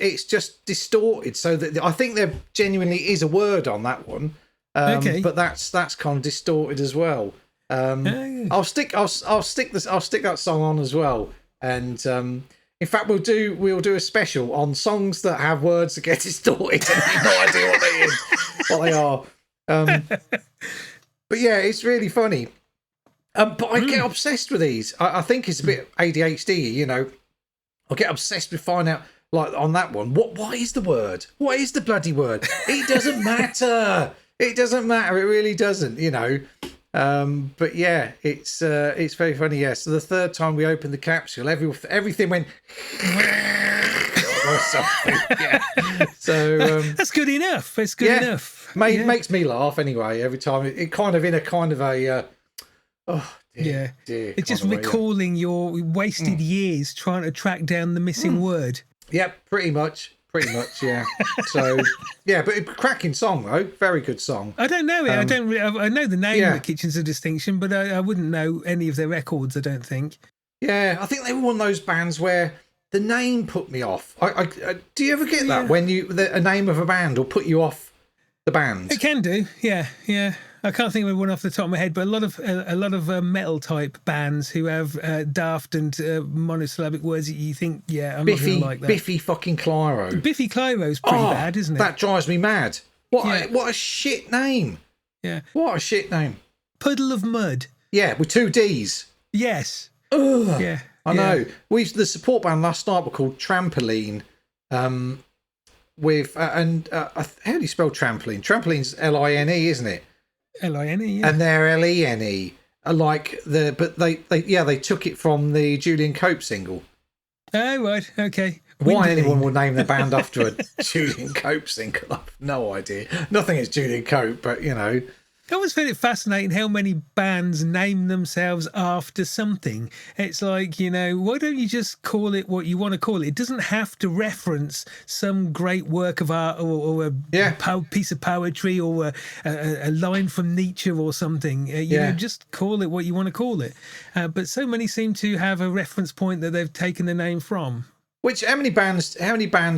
distorted, so that I think there genuinely is a word on that one, but that's kind of distorted as well. I'll stick that song on as well, and in fact we'll do a special on songs that have words that get distorted and you've no idea what they are. But yeah, it's really funny. But I get obsessed with these. I think it's a bit ADHD, I'll get obsessed with finding out, like on that one, what is the word? What is the bloody word? It doesn't matter. It doesn't matter. It really doesn't, But yeah, it's very funny. Yeah. So the third time we opened the capsule, everything went or something. Yeah. So that's good enough. It's good enough. Makes me laugh anyway every time. It kind of in a kind of a. Dear, it's just recalling your wasted years trying to track down the missing word. Yeah, pretty much, yeah. So, yeah, but cracking song though, very good song. I don't know it. I know the name of the Kitchens of Distinction, but I wouldn't know any of their records. I don't think. Yeah, I think they were one of those bands where the name put me off. Do you ever get that when a name of a band will put you off the band? It can do. Yeah. I can't think of one off the top of my head, but a lot of metal type bands who have daft and monosyllabic words that you think, I'm not going to like that. Biffy fucking Clyro. Biffy Clyro's pretty bad, isn't it? That drives me mad. What a shit name. Yeah. What a shit name. Puddle of Mud. Yeah, with 2 Ds. Yes. Ugh. Yeah. I know. The support band last night were called Trampoline. With how do you spell trampoline? Trampoline's Line, isn't it? L-I-N-E, yeah. And they're L-E-N-E. They took it from the Julian Cope single. Oh, right, okay. Why anyone would name their band after a Julian Cope single, I've no idea. Nothing against Julian Cope, but you know. I always find it fascinating how many bands name themselves after something. It's like, you know, why don't you just call it what you want to call it? It doesn't have to reference some great work of art or a piece of poetry or a line from Nietzsche or something. You know, just call it what you want to call it. But so many seem to have a reference point that they've taken the name from. How many bands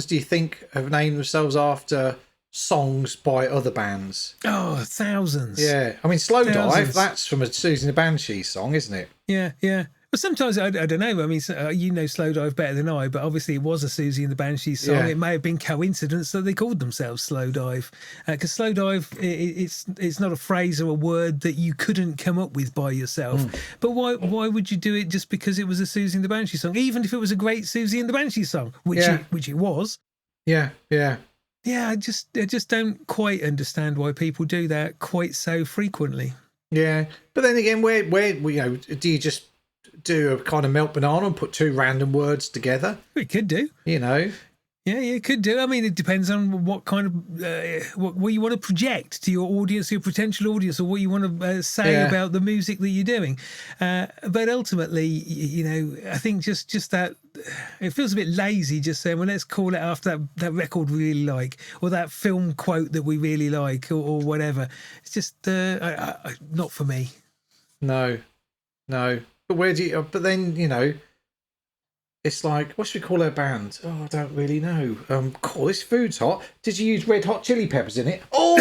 do you think have named themselves after songs by other bands? Oh, thousands. Yeah. I mean, Slow Dive, that's from a Susie and the Banshees song, isn't it? Yeah, yeah. But sometimes, I don't know, I mean, you know Slow Dive better than I, but obviously it was a Susie and the Banshees song. Yeah. It may have been coincidence that they called themselves Slow Dive. Because Slow Dive, it's not a phrase or a word that you couldn't come up with by yourself. But why would you do it just because it was a Susie and the Banshees song? Even if it was a great Susie and the Banshees song, which it was. Yeah, yeah. Yeah, I just don't quite understand why people do that quite so frequently. Yeah, but then again, where you know, do you just do a kind of melt banana and put two random words together? We could do, you know. Yeah, you could do. I mean, it depends on what kind of what you want to project to your audience, your potential audience, or what you want to say about the music that you're doing. But ultimately, you know, I think just that it feels a bit lazy just saying, well, let's call it after that record we really like, or that film quote that we really like, or whatever. It's just not for me. No. But where do you? But then, you know. It's like, what should we call our band? Oh, I don't really know. Cool, this food's hot. Did you use red hot chili peppers in it? Oh!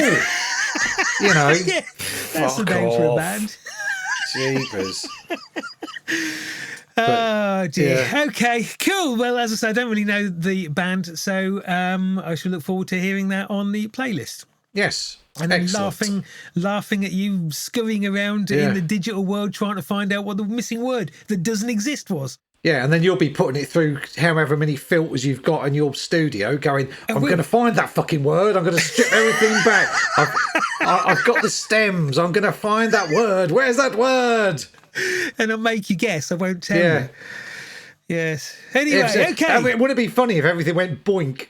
You know. Yeah, that's the name for a band. Jeepers. Oh, dear. Yeah. Okay, cool. Well, as I said, I don't really know the band, so I shall look forward to hearing that on the playlist. Yes. And then laughing at you scurrying around in the digital world trying to find out what the missing word that doesn't exist was. Yeah, and then you'll be putting it through however many filters you've got in your studio going, I'm going to find that fucking word. I'm going to strip everything back. I've got the stems. I'm going to find that word. Where's that word? And I'll make you guess. I won't tell you. Yes. Anyway, okay. I mean, wouldn't it be funny if everything went boink?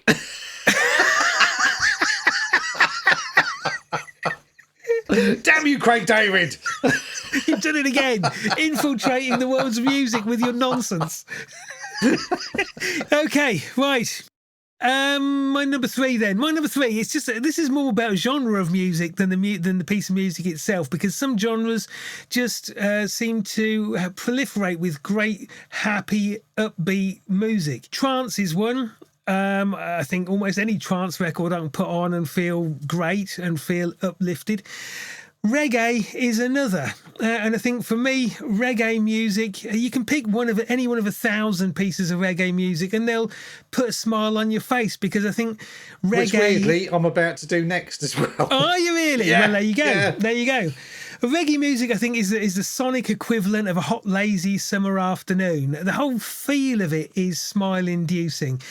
Damn you, Craig David. You've done it again, infiltrating the worlds of music with your nonsense. Okay, right. My number three, it's just this is more about genre of music than the piece of music itself, because some genres just seem to proliferate with great, happy, upbeat music. Trance is one. I think almost any trance record I can put on and feel great and feel uplifted. Reggae is another, and I think for me, reggae music, you can pick any one of 1,000 pieces of reggae music and they'll put a smile on your face, because I think reggae... Which weirdly I'm about to do next as well. Oh, are you really? Yeah. Well, there you go. Yeah. There you go. Reggae music, I think, is the sonic equivalent of a hot, lazy summer afternoon. The whole feel of it is smile-inducing.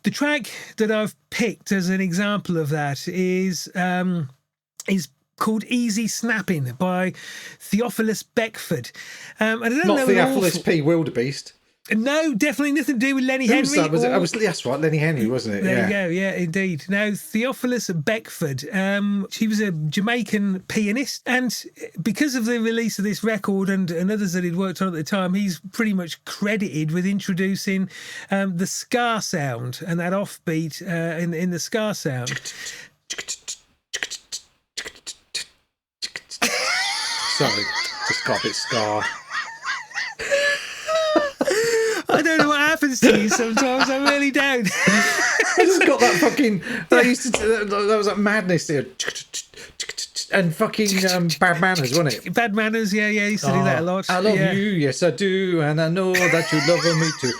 The track that I've picked as an example of that is called Easy Snapping by Theophilus Beckford. And I don't Not know Theophilus P. Wildebeest. No, definitely nothing to do with Lenny Henry. That's right, Lenny Henry, wasn't it? There you go, yeah, indeed. Now, Theophilus Beckford, he was a Jamaican pianist, and because of the release of this record and others that he'd worked on at the time, he's pretty much credited with introducing the ska sound and that offbeat in the ska sound. Sorry, just got a bit scar. I don't know what happens to you sometimes. I really don't. I just got that fucking. That was like madness there, and fucking Bad Manners, wasn't it? Bad Manners, yeah. He used to do that a lot. I love you, yes I do, and I know that you love me too.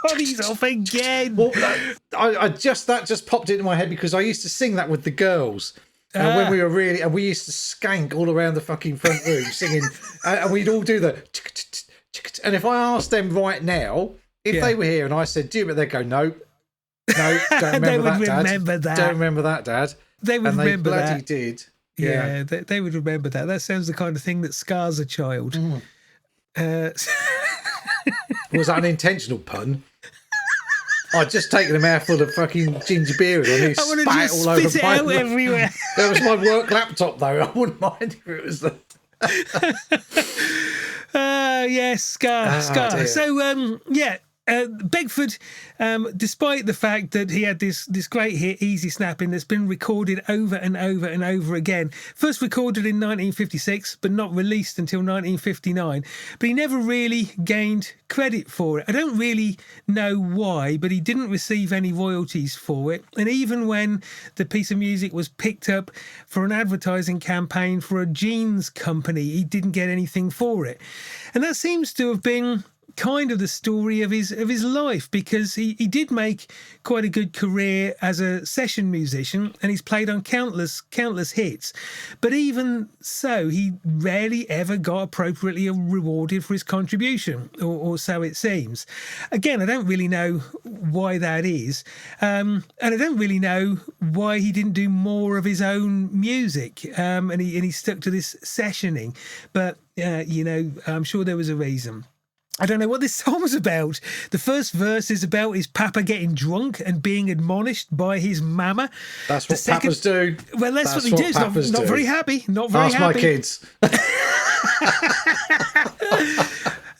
God, he's off again. Well, that just popped into my head because I used to sing that with the girls. And when we were we used to skank all around the fucking front room singing, and we'd all do the. And if I asked them right now, if they were here and I said, do you, but they'd go, no, don't remember they would that, Dad. Remember that. Don't remember that, Dad. They would remember they that. bloody did. Yeah, they would remember that. That sounds the kind of thing that scars a child. Was that an intentional pun? I'd just taken a mouthful of fucking ginger beer and I I want to spat just all over spit it my out everywhere. That was my work laptop, though. I wouldn't mind if it was the. Yes, Scar. Dear. So, Begford, despite the fact that he had this great hit, Easy Snapping, that's been recorded over and over and over again. First recorded in 1956, but not released until 1959. But he never really gained credit for it. I don't really know why, but he didn't receive any royalties for it. And even when the piece of music was picked up for an advertising campaign for a jeans company, he didn't get anything for it. And that seems to have been kind of the story of his life, because he did make quite a good career as a session musician, and he's played on countless hits. But even so, he rarely ever got appropriately rewarded for his contribution, or so it seems. Again, I don't really know why that is, and I don't really know why he didn't do more of his own music, and he stuck to this sessioning. But I'm sure there was a reason. I don't know what this song's about. The first verse is about his papa getting drunk and being admonished by his mama. That's what papas do. Well, that's what they do. It's not very happy. Not very happy. Ask my kids.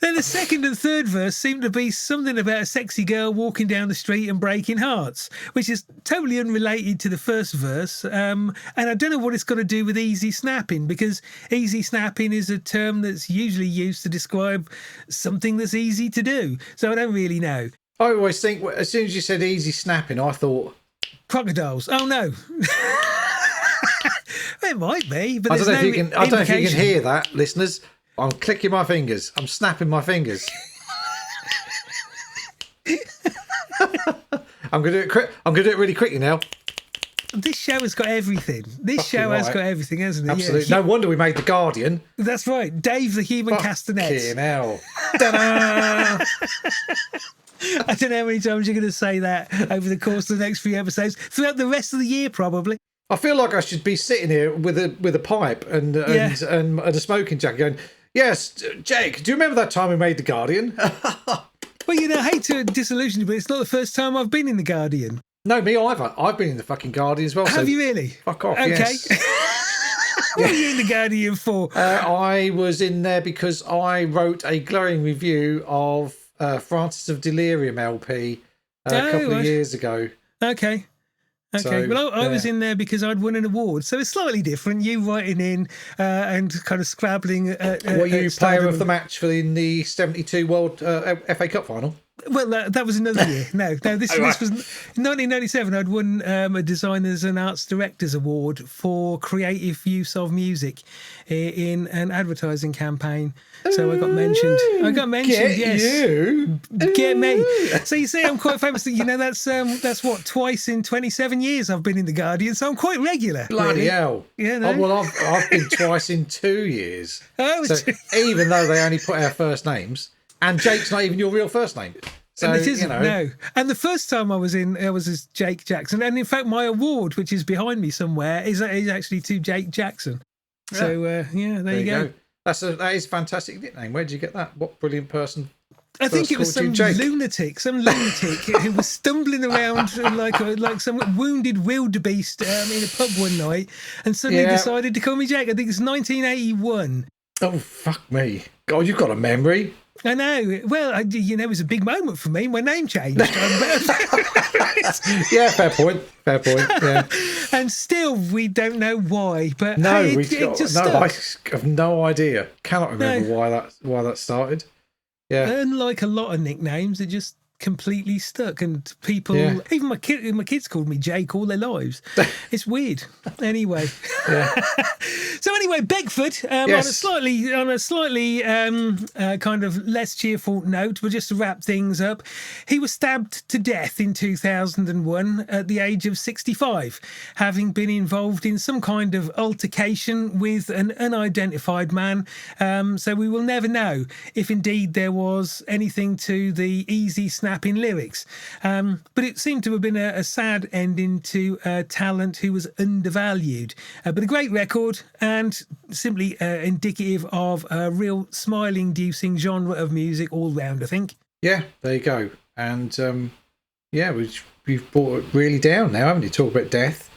Then the second and third verse seem to be something about a sexy girl walking down the street and breaking hearts, which is totally unrelated to the first verse. And I don't know what it's got to do with easy snapping, because easy snapping is a term that's usually used to describe something that's easy to do. So I don't really know. I always think, as soon as you said easy snapping, I thought... crocodiles. Oh, no. It might be, but I don't know if you can hear that, listeners. I'm clicking my fingers. I'm snapping my fingers. I'm gonna do it. I'm gonna do it really quickly now. This show has got everything. This show has got everything, hasn't it? Absolutely. Yeah. No wonder we made The Guardian. That's right. Dave the Human Castanets. Fucking hell. I don't know how many times you're going to say that over the course of the next few episodes, throughout the rest of the year, probably. I feel like I should be sitting here with a pipe and a smoking jacket going, yes, Jake, do you remember that time we made The Guardian? Well, I hate to disillusion you, but it's not the first time I've been in The Guardian. No, me either. I've been in the fucking Guardian as well. Have you really? Fuck off, okay. Yes. What were you in The Guardian for? I was in there because I wrote a glowing review of Francis of Delirium LP a couple of years ago. Okay. So, well, I was in there because I'd won an award, so it's slightly different. You writing in and kind of scrabbling. Were you player of the match in the 72 World FA Cup final? Well, that was another year. No, this was 1997. I'd won a Designers and Arts Directors Award for creative use of music in an advertising campaign. So I got mentioned. Get yes. you. Get me. So you see, I'm quite famous. That's what, twice in 27 years I've been in The Guardian, so I'm quite regular. Bloody really. hell. Yeah, no? Oh, well, I've been twice in 2 years. Oh, so even though they only put our first names, and Jake's not even your real first name. So, and it isn't, no. And the first time I was as Jake Jackson. And in fact, my award, which is behind me somewhere, is actually to Jake Jackson. Yeah. So, there you go. That is a fantastic nickname. Where did you get that? What brilliant person? I think it was some lunatic who was stumbling around like some wounded wildebeest in a pub one night and suddenly decided to call me Jake. I think it's 1981. Oh, fuck me. God, you've got a memory. I know. Well, it was a big moment for me. My name changed. Yeah, fair point. Yeah. And still, we don't know why. But no, hey, it just stuck. I have no idea. Cannot remember why that started. Yeah. Unlike a lot of nicknames, it just completely stuck, and people, even my kids called me Jake all their lives. It's weird. Anyway, So anyway, Beckford, Yes. on a slightly kind of less cheerful note, but just to wrap things up, he was stabbed to death in 2001 at the age of 65, having been involved in some kind of altercation with an unidentified man. So we will never know if indeed there was anything to the easy snapping lyrics. But it seemed to have been a sad ending to talent who was undervalued. But a great record, and simply indicative of a real smile-inducing genre of music all round, I think. Yeah, there you go. And yeah, we've brought it really down now, haven't you? Talk about death.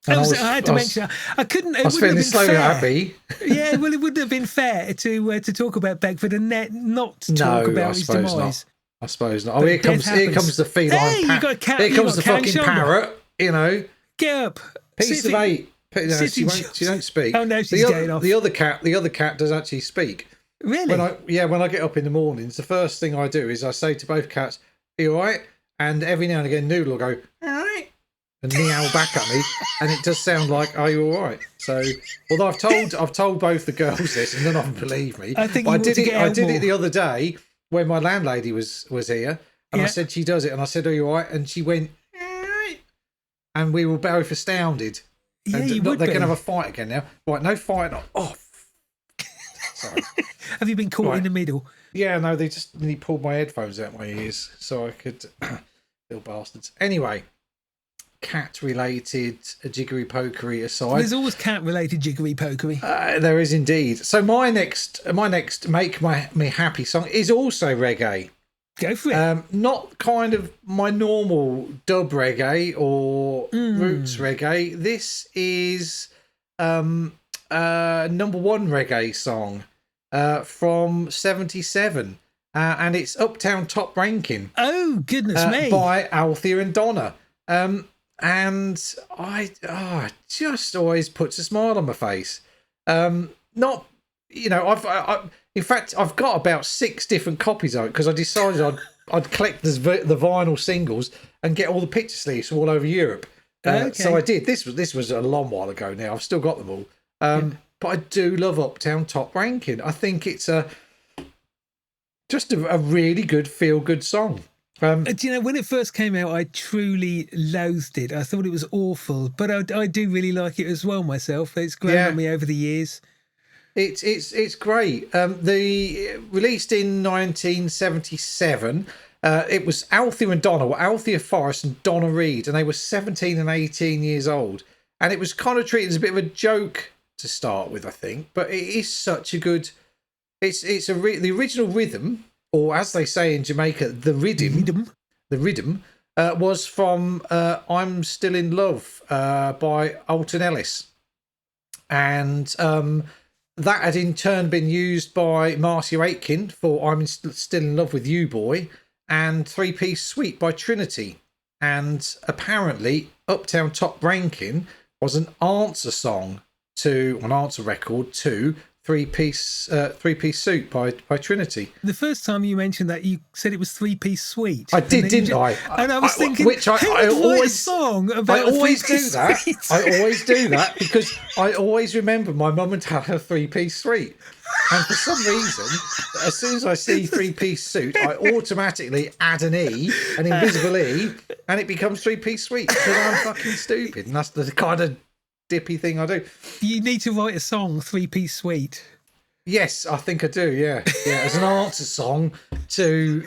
I had to mention. I couldn't. I was feeling slowly happy. Yeah, well, it wouldn't have been fair to talk about Beckford and not talk about his demise. Not. I suppose not. Oh, here comes the feline. Hey, you got a cat. Here comes the fucking parrot. You know, get up. Piece of eight. No, she don't speak. Oh no, she's getting off. The other cat does actually speak. Really? When I get up in the mornings, the first thing I do is I say to both cats, "Are you all right?" And every now and again, Noodle will go, "All right," and meow back at me, and it does sound like, "Are you all right?" So, although I've told both the girls this, and none of them believe me. I think I did it the other day when my landlady was here, and I said she does it, and I said, "Are you all right?" And she went, "All right," and we were both astounded. Yeah, and you would they're be. going to have a fight again now. Right, no fighting. Oh, sorry. Have you been caught in the middle? Yeah, no, they pulled my headphones out my ears so I could. Little bastards. Anyway, cat-related jiggery pokery aside, There's always cat-related jiggery pokery. there is indeed. So my next make me happy song is also reggae. Go for it. Not kind of my normal dub reggae or roots reggae. This is number one reggae song from '77, and it's Uptown Top Ranking. Oh goodness me! By Althea and Donna. And I just always puts a smile on my face. Not, you know, I've got about 6 different copies of it because I decided I'd collect the vinyl singles and get all the picture sleeves from all over Europe. Okay. So I did. This was a long while ago now. I've still got them all. But I do love Uptown Top Ranking. I think it's just a really good feel-good song. Do you know, when it first came out, I truly loathed it. I thought it was awful, but I do really like it as well myself. It's grown on me over the years. It's great. The released in 1977. It was Althea and Donna, Althea Forrest and Donna Reed, and they were 17 and 18 years old. And it was kind of treated as a bit of a joke to start with, I think. But it is such a good. The original rhythm, or as they say in Jamaica, the rhythm. The rhythm was from "I'm Still in Love" by Alton Ellis, and that had in turn been used by Marcia Aitken for "I'm Still in Love with You, Boy," and Three Piece Suite by Trinity. And apparently, Uptown Top Ranking was an answer record to Three Piece Suite by Trinity. The first time you mentioned that, you said it was Three Piece Suite. I did, didn't I? And I was thinking, which I always a song about I always do three-piece that. suite? I always do that because I always remember my mum and dad had a 3-piece suite. And for some reason, as soon as I see 3-piece suit, I automatically add an E, an invisible E, and it becomes 3-piece suite because I'm fucking stupid. And that's the kind of dippy thing I do. You need to write a song, 3-piece suite. Yes, I think I do. Yeah, as an answer song to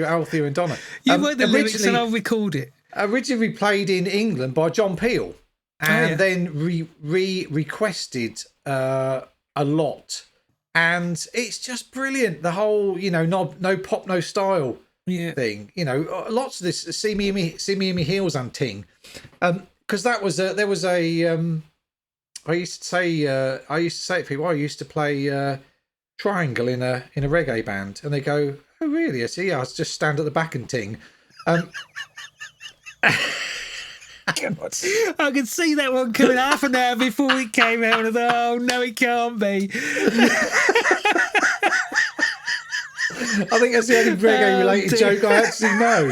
Althea and Donna. You write the lyrics and I'll record it. Originally played in England by John Peel, and then requested a lot, and it's just brilliant. The whole, no pop, no style thing. Lots of this see me in me heels and ting, because there was a. I used to say to people, I used to play triangle in a reggae band, and they go, "Oh, really?" I say, "Yeah, I just stand at the back and ting." I could see that one coming half an hour before it came out, and I thought, "Oh no, it can't be." I think that's the only reggae related joke I actually know.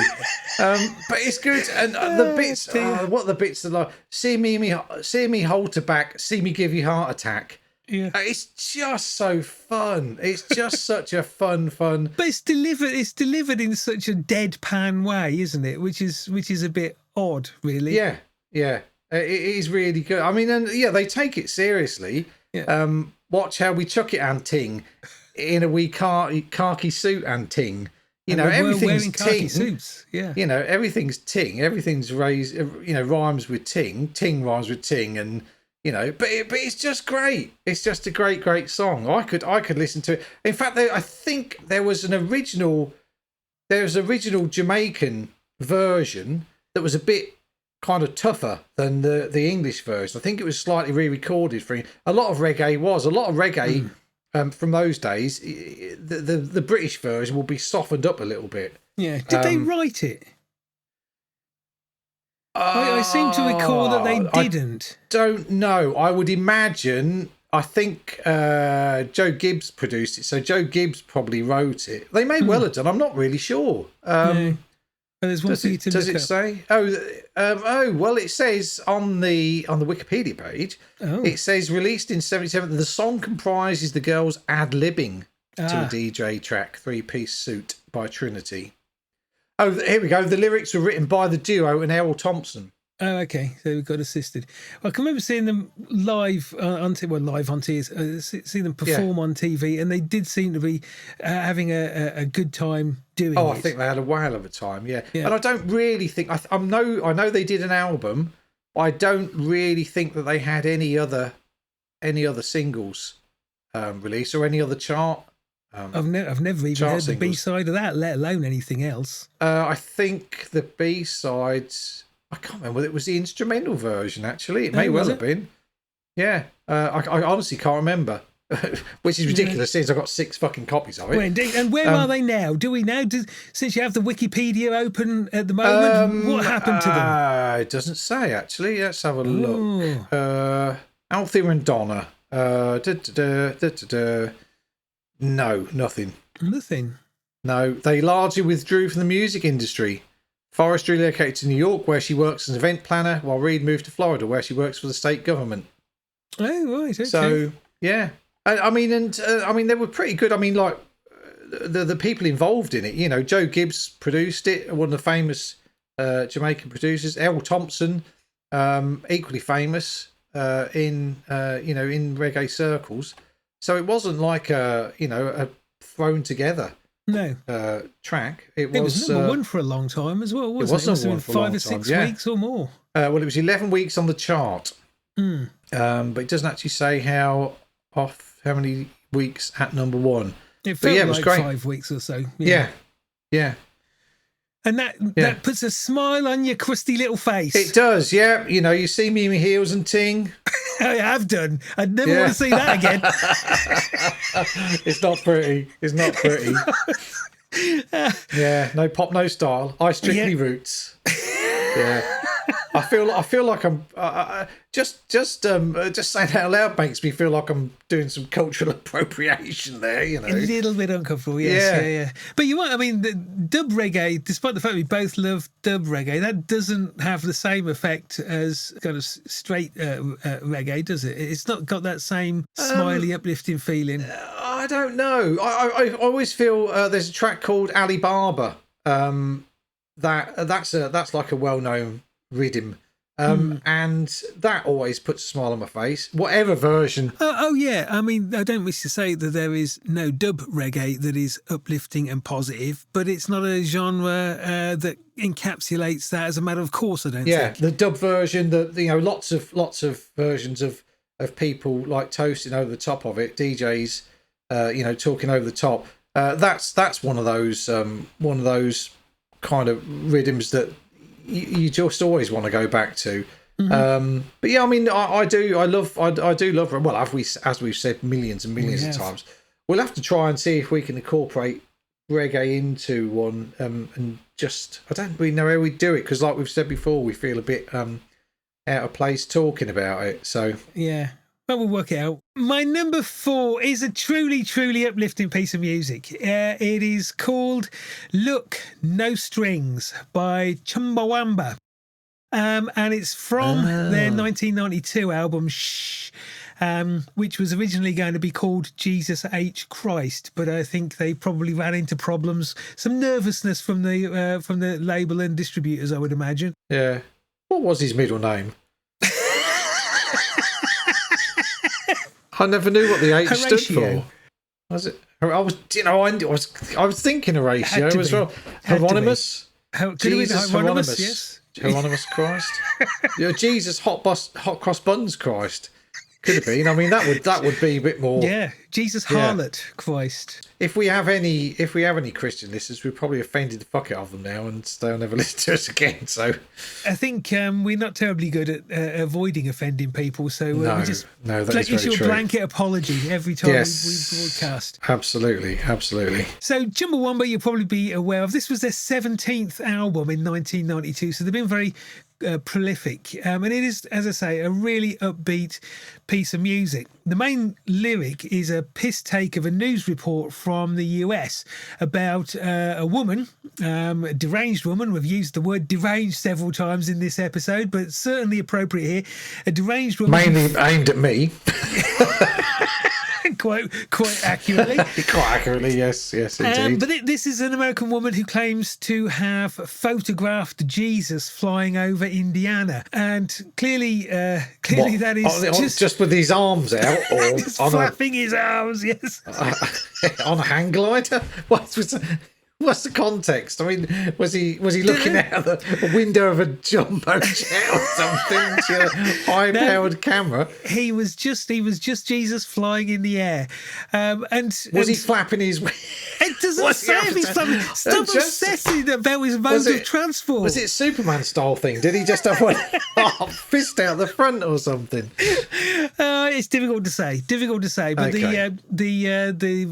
But it's good, and the bits. What are the bits that like? See me hold to back. See me give you heart attack. Yeah. It's just so fun. It's just such a fun. But it's delivered. It's delivered in such a deadpan way, isn't it? Which is a bit odd, really. Yeah. It is really good. I mean, and yeah, they take it seriously. Yeah. Watch how we chuck it and ting in a wee khaki suit and ting. You know, everything's ting. Suits. Yeah. You know, everything's ting. Everything's raised. You know, rhymes with ting. Ting rhymes with ting, and you know, but it's just great. It's just a great song. I could listen to it. In fact, I think there was an original. There's original Jamaican version that was a bit kind of tougher than the English version. I think it was slightly re-recorded for a lot of reggae. From those days. The British version will be softened up a little bit. Yeah. Did they write it? I seem to recall that they didn't. I don't know. I would imagine. I think Joe Gibbs produced it, so Joe Gibbs probably wrote it. They may well have done. I'm not really sure. No. There's one does it say? Well, it says on the Wikipedia page. It says released in '77. The song comprises the girls ad-libbing to a DJ track, 3-piece suit by Trinity. Oh, here we go. The lyrics were written by the duo and Errol Thompson. Oh, okay. So we got assisted. I can remember seeing them live on TV, seeing them perform on TV, and they did seem to be having a good time doing it. I think they had a whale of a time. Yeah. And I don't really think I know they did an album. I don't really think that they had any other singles released or any other chart. I've never even heard the B-side of that, let alone anything else. I think the B-sides, I can't remember whether it was the instrumental version, actually. It may well have been. Yeah. I honestly can't remember, which is ridiculous since I've got 6 fucking copies of it. Well, indeed. And where are they now? Do we know? Since you have the Wikipedia open at the moment, what happened to them? It doesn't say, actually. Let's have a look. Althea and Donna. No, nothing. Nothing. No, they largely withdrew from the music industry. Forrest relocated to New York, where she works as an event planner, while Reed moved to Florida, where she works for the state government. Oh, right. Okay. So, yeah. I mean, they were pretty good. I mean, like, the people involved in it, you know, Joe Gibbs produced it, one of the famous Jamaican producers. Errol Thompson, equally famous in reggae circles. So it wasn't like a thrown together track. It was number one for a long time as well, wasn't it? It was number one for 5 or 6 weeks or more. Well, it was 11 weeks on the chart. But it doesn't actually say how many weeks at number one. It felt it was like great. 5 weeks or so. Yeah. And that puts a smile on your crusty little face. It does, yeah. You know, you see me in my heels and ting. I have done. I'd never want to see that again. It's not pretty. Yeah, no pop, no style. I strictly roots. Yeah. I feel like I'm just saying it out loud makes me feel like I'm doing some cultural appropriation there, you know. A little bit uncomfortable, yes. Yeah. But I mean, the dub reggae, despite the fact we both love dub reggae, that doesn't have the same effect as kind of straight reggae, does it? It's not got that same smiley, uplifting feeling. I don't know. I always feel there's a track called Alibaba. That's like a well-known rhythm, and that always puts a smile on my face, whatever version. Yeah, I mean, I don't wish to say that there is no dub reggae that is uplifting and positive, but it's not a genre that encapsulates that as a matter of course, I don't think. The dub version, lots of versions of people like toasting over the top of it, DJs talking over the top. That's one of those kind of rhythms that you just always want to go back to. But yeah, I mean, I do love. Well, as we've said millions and millions of times, we'll have to try and see if we can incorporate reggae into one. And just, I don't really know how we do it, because like we've said before, we feel a bit out of place talking about it. So yeah. But we'll work it out. My number 4 is a truly, truly uplifting piece of music. It is called Look, No Strings by Chumbawamba. And it's from their 1992 album, Shh, which was originally going to be called Jesus H. Christ. But I think they probably ran into problems, some nervousness from the label and distributors, I would imagine. Yeah. What was his middle name? I never knew what the H Horatio. stood for. Was it? I was thinking Horatio as well. Hieronymus. Jesus Hieronymus, yes. Hieronymus Christ. Jesus Hot Cross Buns Christ. Could have been. I mean, that would be a bit more. Yeah, Jesus Harlot Christ. If we have any Christian listeners, we've probably offended the fuck out of them now, and they'll never listen to us again. So, I think we're not terribly good at avoiding offending people. So we just issue a blanket apology every time we broadcast. Absolutely. So, Chumbawamba, you'll probably be aware of. This was their 17th album in 1992. So they've been very prolific, and it is, as I say, a really upbeat piece of music. The main lyric is a piss take of a news report from the US about a woman, a deranged woman. We've used the word deranged several times in this episode, but certainly appropriate here. A deranged woman, mainly aimed at me. Quite accurately. Quite accurately, yes, indeed. But this is an American woman who claims to have photographed Jesus flying over Indiana, and clearly that is just with his arms out, or just flapping his arms. Yes, on a hang glider. What's the context? I mean, was he looking out the window of a jumbo jet or something to a high-powered camera? He was just Jesus flying in the air, and was he flapping his? It doesn't say if he's flapping. Stop obsessing about his mode of transport. Was it Superman style thing? Did he just have one fist out the front or something? It's difficult to say. But okay. the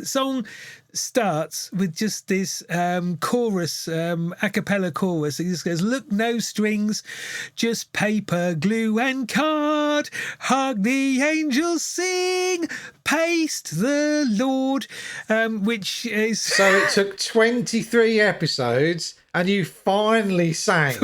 song starts with just this chorus, a cappella chorus. It just goes, look, no strings, just paper, glue and card. Hark the angels sing, paste the Lord, which is... So it took 23 episodes and you finally sang.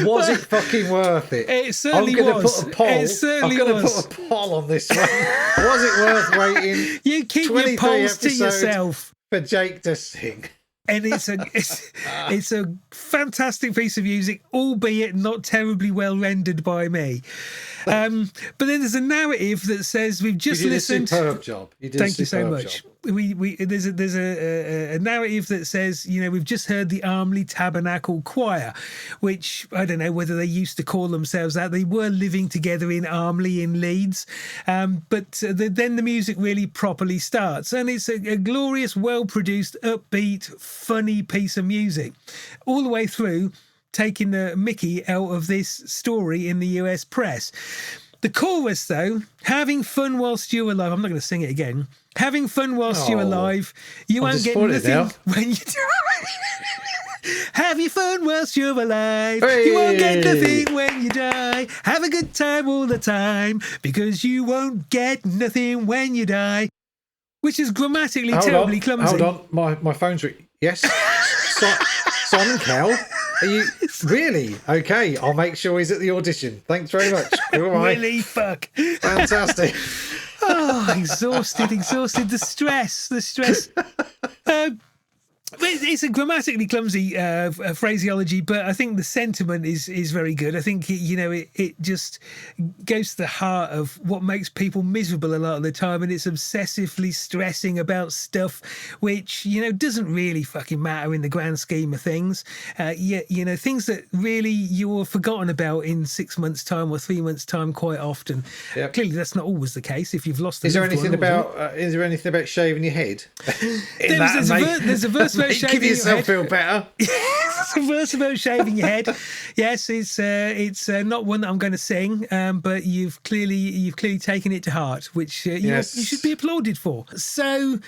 Was it fucking worth it? It certainly was. I'm going to put a poll on this one. Was it worth waiting? You keep your polls to yourself. For Jake to sing. And it's a fantastic piece of music, albeit not terribly well rendered by me. But then there's a narrative that says we've just listened. You did a superb job. Thank you so much. There's a narrative that says, we've just heard the Armley Tabernacle Choir, which I don't know whether they used to call themselves that. They were living together in Armley in Leeds, but then the music really properly starts, and it's a glorious, well-produced, upbeat, funny piece of music, all the way through, taking the mickey out of this story in the US press. The chorus, though, having fun whilst you're alive. I'm not going to sing it again. Having fun whilst you're alive. You won't get nothing when you die. Have your fun whilst you're alive. Hey. You won't get nothing when you die. Have a good time all the time, because you won't get nothing when you die. Which is grammatically terribly clumsy. Hold on, my phone's yes. Son Cal. Are you really? Okay, I'll make sure he's at the audition. Thanks very much. All right. Really? Fuck. Fantastic. Exhausted. The stress. It's a grammatically clumsy phraseology, but I think the sentiment is very good. I think it just goes to the heart of what makes people miserable a lot of the time, and it's obsessively stressing about stuff which doesn't really fucking matter in the grand scheme of things. Things that really you're forgotten about in 6 months' time or 3 months' time quite often. Yep. Clearly, that's not always the case. If you've lost, is there anything about shaving your head? There's a verse about shaving yourself feel better. There's a verse about shaving your head. Yes, it's not one that I'm going to sing, but you've clearly taken it to heart, which you should be applauded for. So,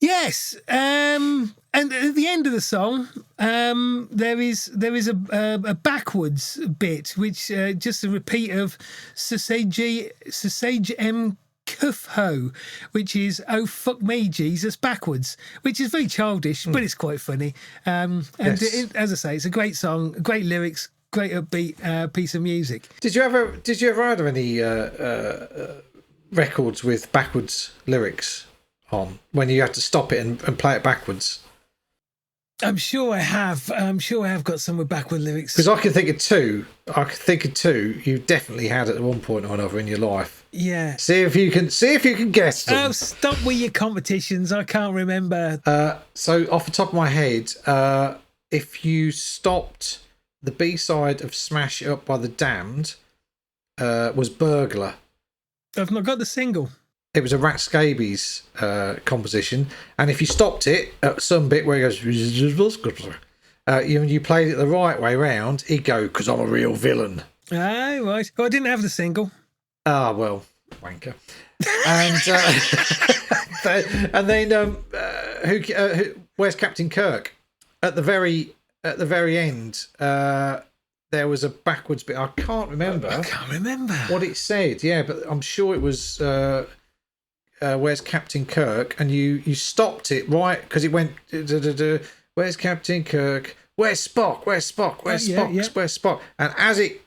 Yes, and at the end of the song, there is a backwards bit, which just a repeat of Sausage M. Cuff-ho, which is "Oh fuck me, Jesus" backwards, which is very childish, but it's quite funny. As I say, it's a great song, great lyrics, great upbeat piece of music. Did you ever have any records with backwards lyrics on when you had to stop it and play it backwards? I'm sure I have. I'm sure I have got some with backward lyrics. Because I can think of two. You definitely had at one point or another in your life. Yeah. See if you can guess them. Oh, stop with your competitions. I can't remember. So off the top of my head, if you stopped the B-side of "Smash It Up" by the Damned, was "Burglar." I've not got the single. It was a Rat Scabies composition, and if you stopped it at some bit where it goes, you played it the right way round, he'd go, "'Cause I'm a real villain." Ah, right. Well, I didn't have the single. Ah, well, wanker. And then where's Captain Kirk? At the very end, there was a backwards bit. I can't remember what it said. Yeah, but I'm sure it was "Where's Captain Kirk?" and you stopped it right because it went "Where's Captain Kirk? Where's Spock? Where's Spock? Where's Spock? Yeah. Where's Spock?" And as it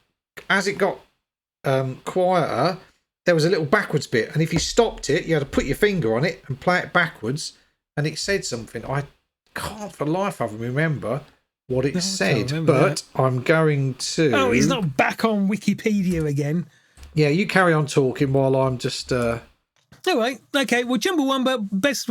got quieter, there was a little backwards bit, and if you stopped it, you had to put your finger on it and play it backwards, and it said something. I can't for the life of me remember what it said, but that. I'm going to. Oh, he's not back on Wikipedia again. Yeah, you carry on talking while I'm just. All right, okay. Well, Chumbawamba, best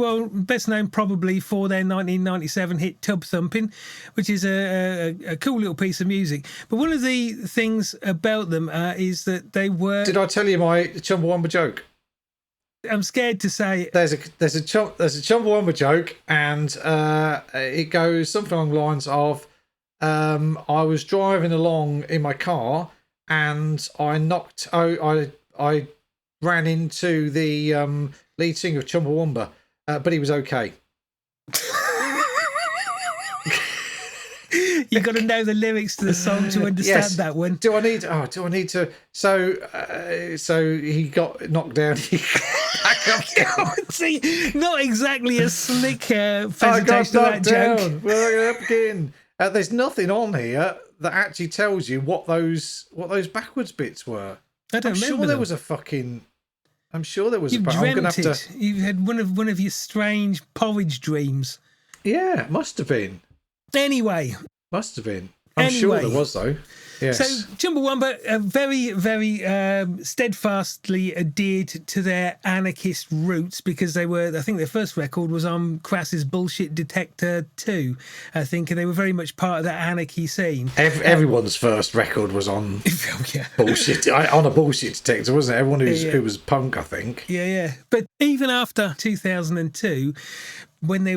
known probably for their 1997 hit "Tub Thumping," which is a cool little piece of music. But one of the things about them is that they were. Did I tell you my Chumbawamba joke? I'm scared to say it. There's a Chumbawamba joke, and it goes something along the lines of, I was driving along in my car, and I ran into the lead singer of Chumbawamba, but he was okay. You got to know the lyrics to the song to understand that one. Do I need to? So he got knocked down. He back up. See, not exactly a slick presentation of that joke. We're up again. There's nothing on here that actually tells you what those backwards bits were. I don't remember. I'm sure there was. You dreamt it. You had one of your strange porridge dreams. Yeah, must have been. Anyway. Must have been. I'm sure there was, though. Yes. So Chumbawamba very, very steadfastly adhered to their anarchist roots because I think their first record was on Crass's Bullshit Detector 2, I think, and they were very much part of that anarchy scene. Everyone's first record was on Bullshit, on a Bullshit Detector, wasn't it? Everyone who was punk, I think. Yeah. But even after 2002, when they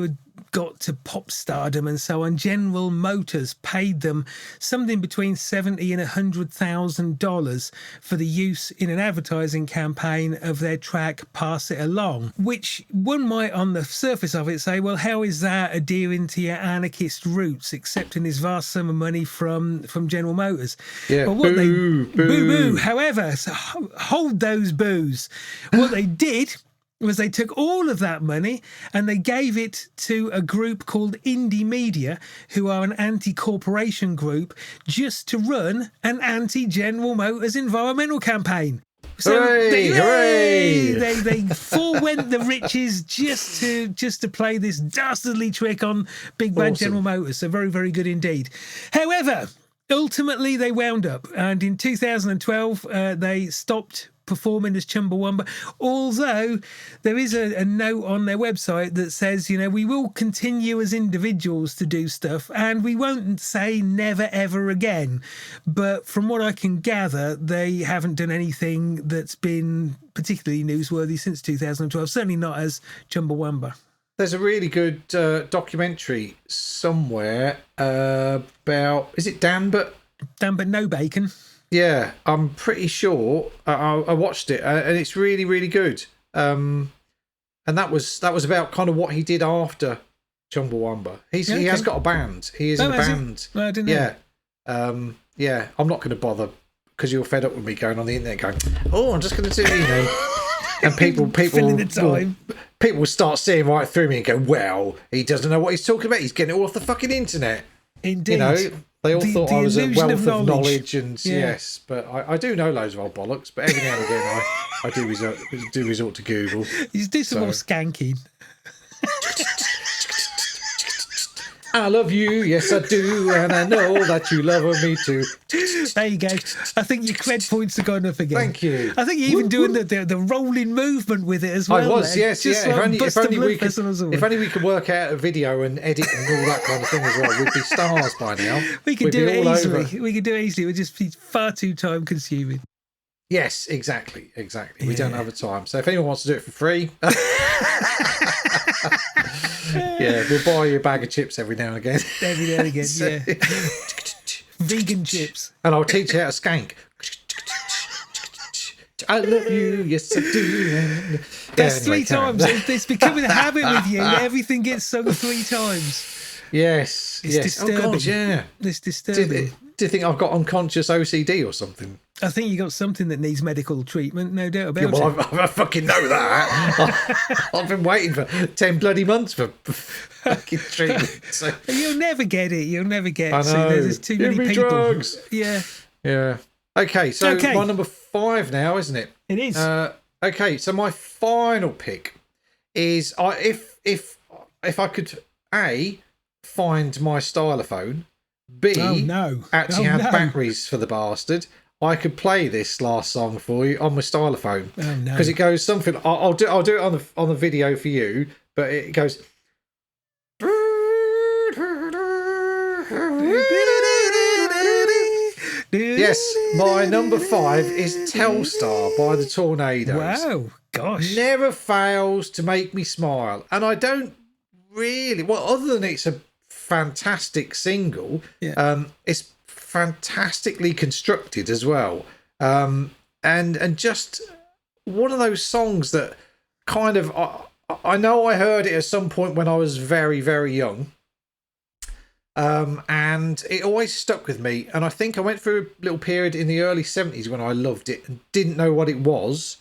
got to pop stardom and so on, General Motors paid them something between $70,000 and $100,000 for the use in an advertising campaign of their track "Pass It Along," which one might on the surface of it say, well, how is that adhering to your anarchist roots, accepting this vast sum of money from General Motors? Yeah, but boo. However, so hold those boos. What they did was they took all of that money and they gave it to a group called Indie Media, who are an anti-corporation group, just to run an anti-General Motors environmental campaign. So hooray! They forewent the riches just to play this dastardly trick on big bad General Motors. So very, very good indeed. However, ultimately they wound up, and in 2012 they stopped performing as Chumbawamba, although there is a note on their website that says, we will continue as individuals to do stuff and we won't say never ever again. But from what I can gather, they haven't done anything that's been particularly newsworthy since 2012, certainly not as Chumbawamba. There's a really good documentary somewhere about, is it Dan But No Bacon? Yeah, I'm pretty sure I watched it, and it's really, really good. and that was about kind of what he did after Chumbawamba. He has got a band. He is in a band. No, I didn't know. Yeah. Yeah. I'm not going to bother because you're fed up with me going on the internet going, oh, I'm just going to do, and people filling the time. People will start seeing right through me and go, well, he doesn't know what he's talking about. He's getting it all off the fucking internet. Indeed. They all thought I was a wealth of knowledge and yeah. yes, but I do know loads of old bollocks, but every now and again I do resort to Google. You do some more skanking. I love you, yes I do, and I know that you love me too. There you go. I think your cred points are going up again. Thank you. I think you're even doing the rolling movement with it as well. I was, yes, just yeah. Like If only we could work out a video and edit and all that kind of thing as well, we'd be stars by now. We could do it easily. We could do it easily. It would just be far too time consuming. Yes, exactly. Yeah. We don't have the time. So if anyone wants to do it for free, yeah, we'll buy you a bag of chips every now and again. Every now and again, yeah. Vegan chips. And I'll teach you how to skank. I love you, yes I do. That's anyway, 3 times. It's becoming a habit with you. Everything gets sung 3 times. Yes. It's disturbing. Oh God, yeah. It's disturbing. Do you think I've got unconscious OCD or something? I think you got something that needs medical treatment, no doubt about it. I fucking know that. I've been waiting for 10 bloody months for fucking treatment. So. You'll never get it. You'll never get it. I know. There's too many people. Drugs. Yeah. Yeah. Okay, so my number 5 now, isn't it? It is. Okay, so my final pick is if I could A, find my stylophone, B, actually have batteries for the bastard, I could play this last song for you on my stylophone. Oh no! Because it goes something. I'll do it on the video for you, but it goes. Yes, my number 5 is Telstar by the Tornadoes. Wow, gosh. Never fails to make me smile. And I don't really, well, other than it's a fantastic single, it's fantastically constructed as well. And just one of those songs that kind of, I know I heard it at some point when I was very, very young. And it always stuck with me. And I think I went through a little period in the early 70s when I loved it and didn't know what it was.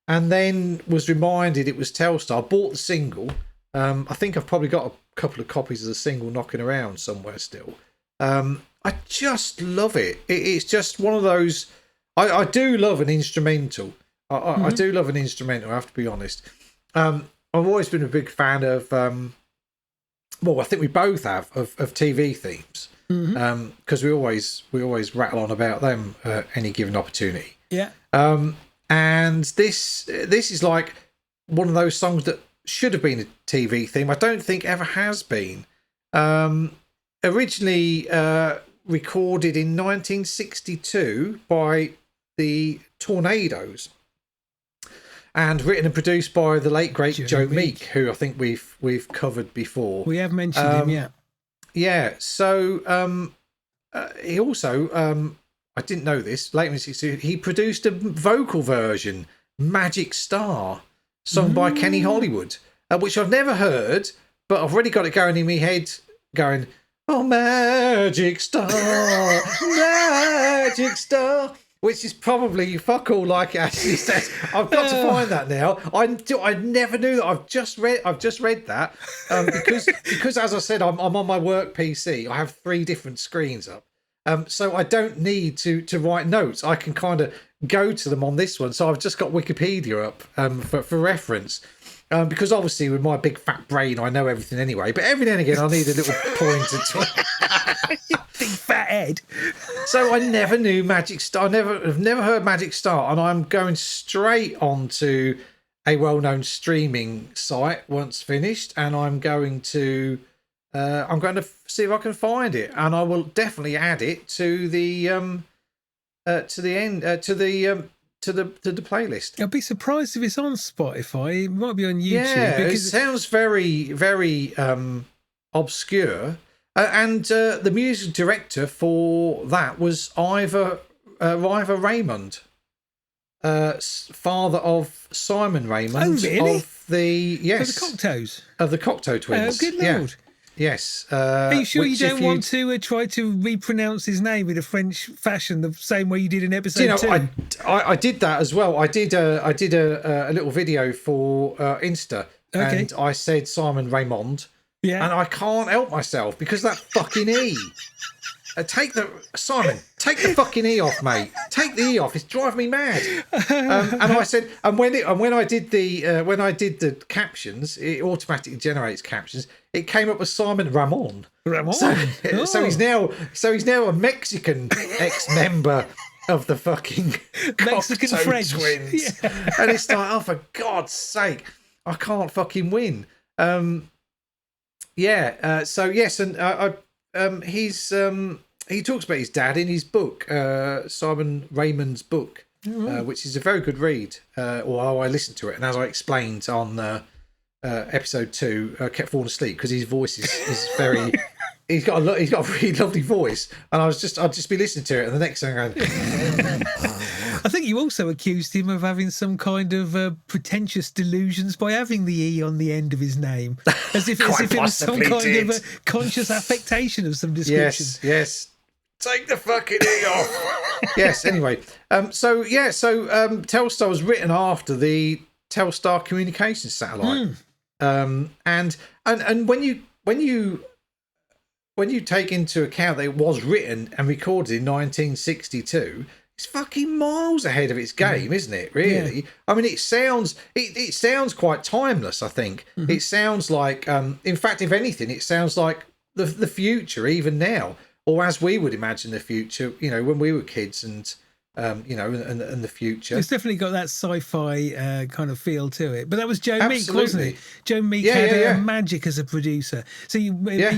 And then was reminded it was Telstar. Bought the single. I think I've probably got a couple of copies of the single knocking around somewhere still. I just love it. It's just one of those... I do love an instrumental. I do love an instrumental, I have to be honest. I've always been a big fan of... well, I think we both have of TV themes, because we always rattle on about them any given opportunity. Yeah. And this is like one of those songs that should have been a TV theme. I don't think ever has been. Originally recorded in 1962 by the Tornadoes. And written and produced by the late great Joe Meek, who I think we've covered before. We have mentioned him, yeah. Yeah. So he also, I didn't know this. Late in '62, he produced a vocal version, "Magic Star," sung by Kenny Hollywood, which I've never heard, but I've already got it going in my head, going, "Oh, Magic Star, Magic Star." Which is probably fuck all like it actually says. I've got to find that now. I never knew that. I've just read that because as I said, I'm on my work PC. I have 3 different screens up, so I don't need to write notes. I can kind of go to them on this one. So I've just got Wikipedia up for reference. Because obviously with my big fat brain, I know everything anyway. But every now and again, I need a little pointer to big fat head. So I never knew Magic Star. I've never heard Magic Star, and I'm going straight onto a well-known streaming site once finished, and I'm going to see if I can find it, and I will definitely add it to the playlist. I'd be surprised if it's on Spotify. It might be on YouTube. Yeah, because it sounds very, very obscure. And the music director for that was Ivor Raymond. father of Simon Raymond. Oh, really? Of the The Cocteaus. of the Cocteau twins. Oh, good Yeah. Lord. Yes. Are you sure you don't want to try to repronounce his name in a French fashion the same way you did in episode 2? I did that as well. I did a little video for Insta, and I said Simon Raymond. Yeah. And I can't help myself because that fucking E. Take the fucking E off, mate. Take the E off. It's driving me mad. And I said, and when I did the captions, it automatically generates captions. It came up with Simon Ramon. Ramon. So he's now a Mexican ex-member of the fucking Mexican Cocteau French twins. Yeah. And it's like, oh, for God's sake, I can't fucking win. So yes, and he talks about his dad in his book, Simon Raymond's book, which is a very good read. Or I listened to it, and as I explained on episode 2, I kept falling asleep because his voice is very. He's got a really lovely voice, and I'd just be listening to it, and the next thing I'm going. I think you also accused him of having some kind of pretentious delusions by having the E on the end of his name, as if it was some kind of a conscious affectation of some description. Yes. Take the fucking E off. Yes. Anyway, so Telstar was written after the Telstar communications satellite, and when you take into account that it was written and recorded in 1962. It's fucking miles ahead of its game, isn't it? Really? Yeah. I mean, it sounds quite timeless. I think it sounds like, in fact, if anything, it sounds like the future, even now, or as we would imagine the future. You know, when we were kids, and and the future. It's definitely got that sci-fi kind of feel to it. But that was Joe Meek, wasn't it? Joe Meek had magic as a producer. So you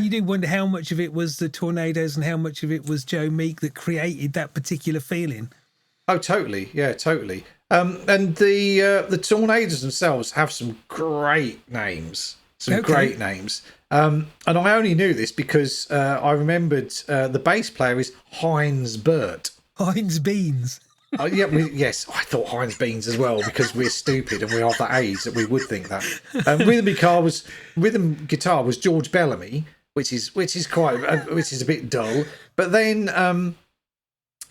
do wonder how much of it was the Tornadoes and how much of it was Joe Meek that created that particular feeling. Oh, totally. Yeah, totally. And the Tornadoes themselves have some great names. Great names. And I only knew this because I remembered the bass player is Heinz Burt. Heinz Beans. Yes, I thought Heinz Beans as well because we're stupid and we're of that age that we would think that. Rhythm guitar was George Bellamy, which is a bit dull. But then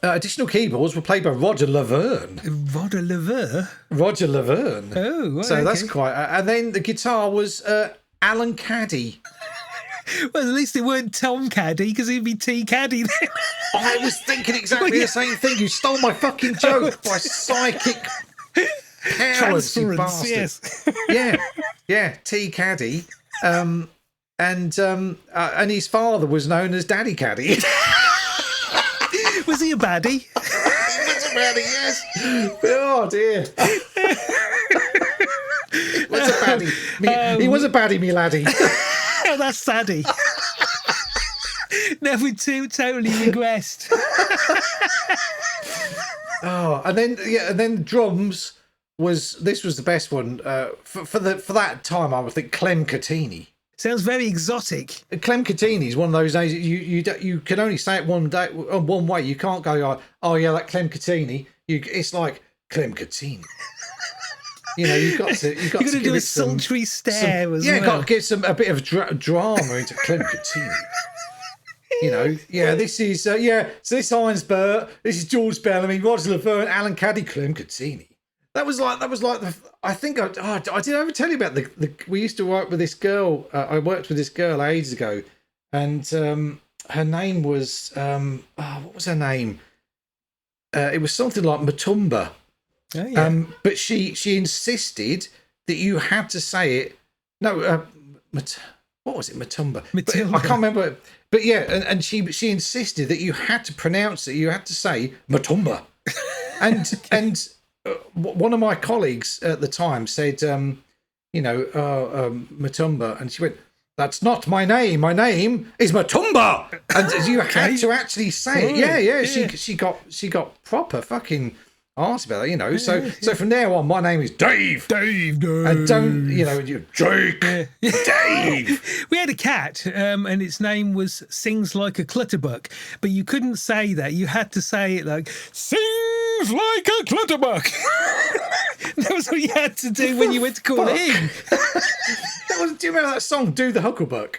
additional keyboards were played by Roger Laverne. Roger Laverne. Oh, right, so that's quite. And then the guitar was Alan Caddy. Well, at least it weren't Tom Caddy, because he'd be T Caddy then. I was thinking exactly the same thing. You stole my fucking joke by psychic powers, you bastard. Yes. Yeah, T Caddy. And his father was known as Daddy Caddy. Was he a baddie? He was a baddie, yes. Oh, dear. He was a baddie. He was a baddie, me laddie. Oh, that's saddy. Never totally regressed. And then drums was the best one for that time. I would think Clem Catini. Sounds very exotic. Clem Catini is one of those names you can only say it one way. You can't go like, oh yeah, that Clem Catini. It's like Clem Catini. You know, you've got to do a sultry stare as well. Yeah, got to get a bit of drama into Clem Catini. You know, this is so this Heinz Burt, this is George Bellamy, Roger Laverne, Alan Caddy, Clem Catini. That was like the. I think I did ever tell you about the. We used to work with this girl. I worked with this girl ages ago, and her name was what was her name? It was something like Matumba. Oh, yeah. But she insisted that you had to say it. No, what was it? Matumba. I can't remember. But yeah, and she insisted that you had to pronounce it. You had to say Matumba. And one of my colleagues at the time said, Matumba, and she went, "That's not my name. My name is Matumba." And you had to actually say it. Yeah. She got proper fucking asked about that, So from now on, my name is Dave. Dave. And don't, you Jake. Dave. We had a cat, and its name was Sings Like a Clutterbuck, but you couldn't say that. You had to say it like, Sings Like a Clutterbuck. That was what you had to do when you went to call it in. Do you remember that song, Do the Hucklebuck?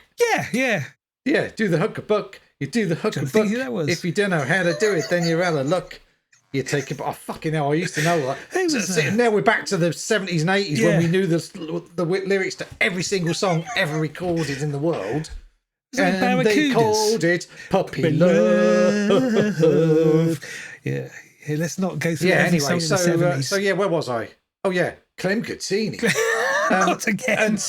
Yeah. Yeah, do the Hucklebuck. You do the Hucklebuck. That was. If you don't know how to do it, then you're out of luck. You take it. Oh, fucking hell, I used to know that. Now we're back to the 70s and 80s when we knew the lyrics to every single song ever recorded in the world. And they called it Puppy Love. Yeah, let's not go through every song in the 70s. Where was I? Oh, yeah, Clem Cazzini. Not again.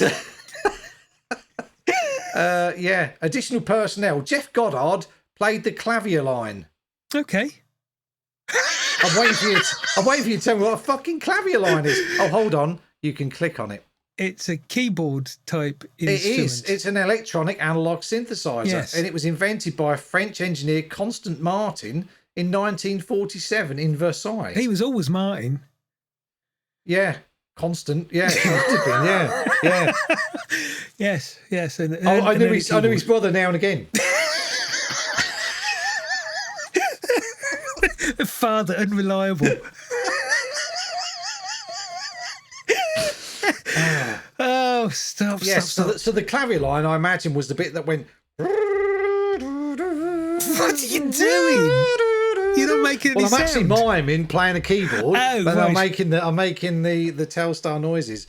Additional personnel. Jeff Goddard played the clavier line. Okay. I'm waiting for you to tell me what a fucking clavier line is. Oh, hold on. You can click on it. It's a keyboard type instrument. It is. It's an electronic analog synthesizer. Yes. And it was invented by French engineer Constant Martin in 1947 in Versailles. He was always Martin. Yeah. Constant. Yeah. He must have been. Yeah. Yes. And, I knew his brother now and again. Father unreliable. Oh, stop. Yes, stop. So the clavier line, I imagine, was the bit that went. What are you doing? You're not making any sound. I'm actually miming, playing a keyboard, but right. I'm making the Telstar noises.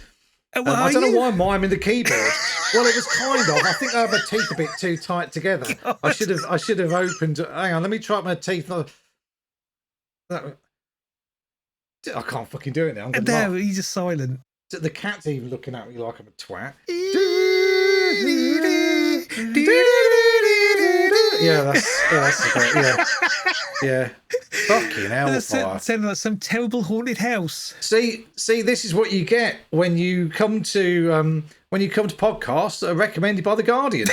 I don't know why I'm miming the keyboard. Well, it was kind of. I think I have my teeth a bit too tight together. God. I should have opened. Hang on, let me try my teeth. I can't fucking do it now. No, he's just silent. The cat's even looking at me like I'm a twat. That's yeah. Fucking hellfire. Sounded like some terrible haunted house. See, this is what you get when you come to podcasts that are recommended by The Guardian.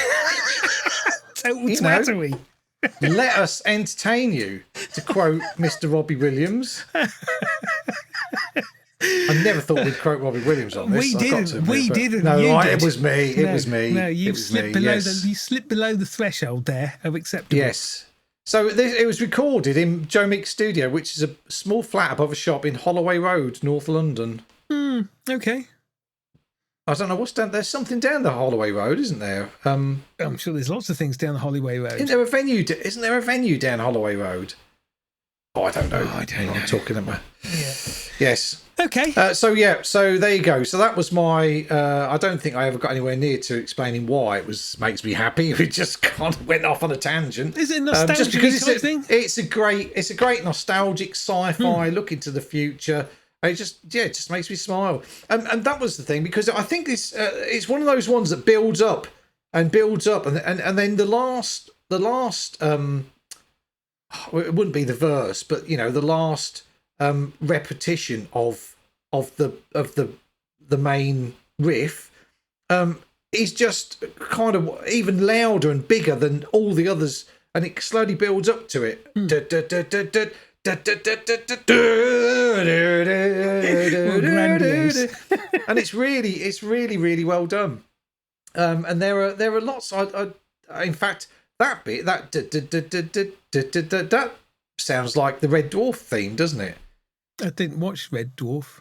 Total twattery. Let us entertain you, to quote Mr. Robbie Williams. I never thought we'd quote Robbie Williams on this. We didn't. No, it was me. It was me. No, you slipped below you slipped below the threshold there of acceptable. Yes. So it was recorded in Joe Meek's studio, which is a small flat above a shop in Holloway Road, North London. Okay. I don't know what's down. There's something down the Holloway Road, isn't there? I'm sure there's lots of things down the Holloway Road. Isn't there a venue down Holloway Road? Oh, I don't know. I don't know. I'm talking about. Yeah. Yes. Okay. So there you go. So that was my. I don't think I ever got anywhere near to explaining why it makes me happy. It just kind of went off on a tangent. Is it a nostalgic just because thing? It's a great nostalgic sci-fi look into the future. It just makes me smile. And that was the thing, because I think it's one of those ones that builds up, and then the last it wouldn't be the verse, but the last repetition of the main riff is just kind of even louder and bigger than all the others, and it slowly builds up to it. And it's really well done. And there are lots. In fact, that bit that sounds like the Red Dwarf theme, doesn't it? I didn't watch Red Dwarf.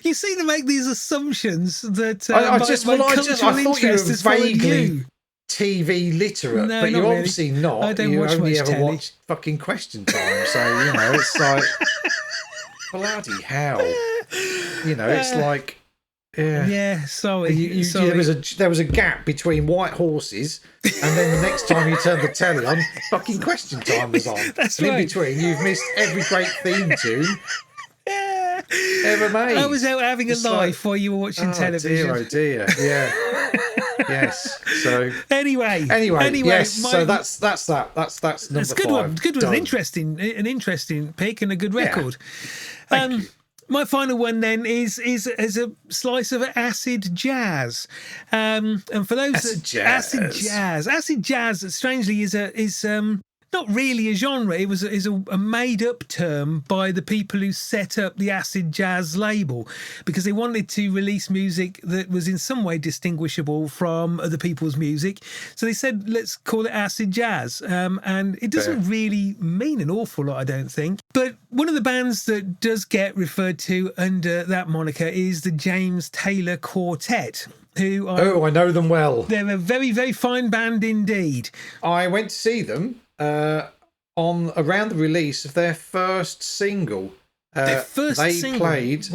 You seem to make these assumptions that I thought you were vaguely TV literate, no, but you're really. obviously not. I don't you watch only much ever telly. watch fucking Question Time, so it's like bloody hell. It's like sorry. There was a gap between White Horses, and then the next time you turned the telly on, fucking Question Time was on. That's and right. In between, you've missed every great theme tune ever made. I was out having a life while you were watching television. Oh dear, yeah. Yes. So anyway. Yes. So that's that. That's number That's a good 5. one. Good one. An interesting pick and a good record. Thank you. My final one then is a slice of acid jazz, and for those acid jazz, strangely is not really a genre. It was a made-up term by the people who set up the acid jazz label, because they wanted to release music that was in some way distinguishable from other people's music. So they said, let's call it acid jazz. And it doesn't really mean an awful lot, I don't think. But one of the bands that does get referred to under that moniker is the James Taylor Quartet. I know them well. They're a very, very fine band indeed. I went to see them on around the release of their first single. Their first single? Played,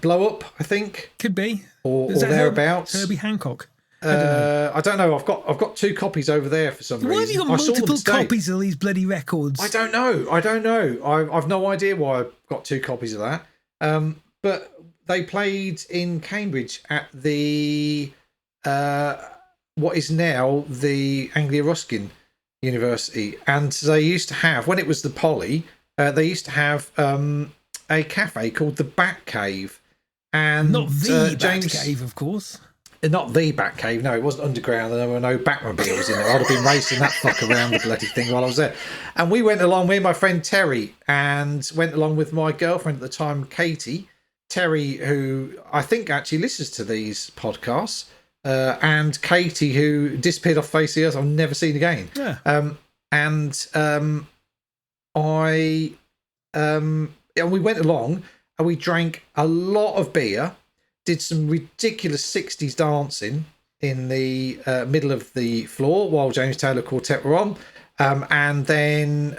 Blow Up, I think. Could be. Or thereabouts. Herbie Hancock. I don't know. I've got 2 copies over there for some reason. Why have you got multiple copies of these bloody records? I don't know. I've no idea why I've got 2 copies of that. But they played in Cambridge at the what is now the Anglia Ruskin University, and they used to have, when it was the Poly, they used to have a cafe called the Bat Cave, and not the Bat Cave, of course. Not the Bat Cave, no, it wasn't underground, and there were no Batmobiles in there. I'd have been racing that fuck around the bloody thing while I was there. And we went along, me and my friend Terry, and went along with my girlfriend at the time, Katie. Terry, who I think actually listens to these podcasts, and Katie, who disappeared off the face of the earth, I've never seen again. Yeah. And we went along and we drank a lot of beer, did some ridiculous 60s dancing in the middle of the floor while James Taylor Quartet were on. And then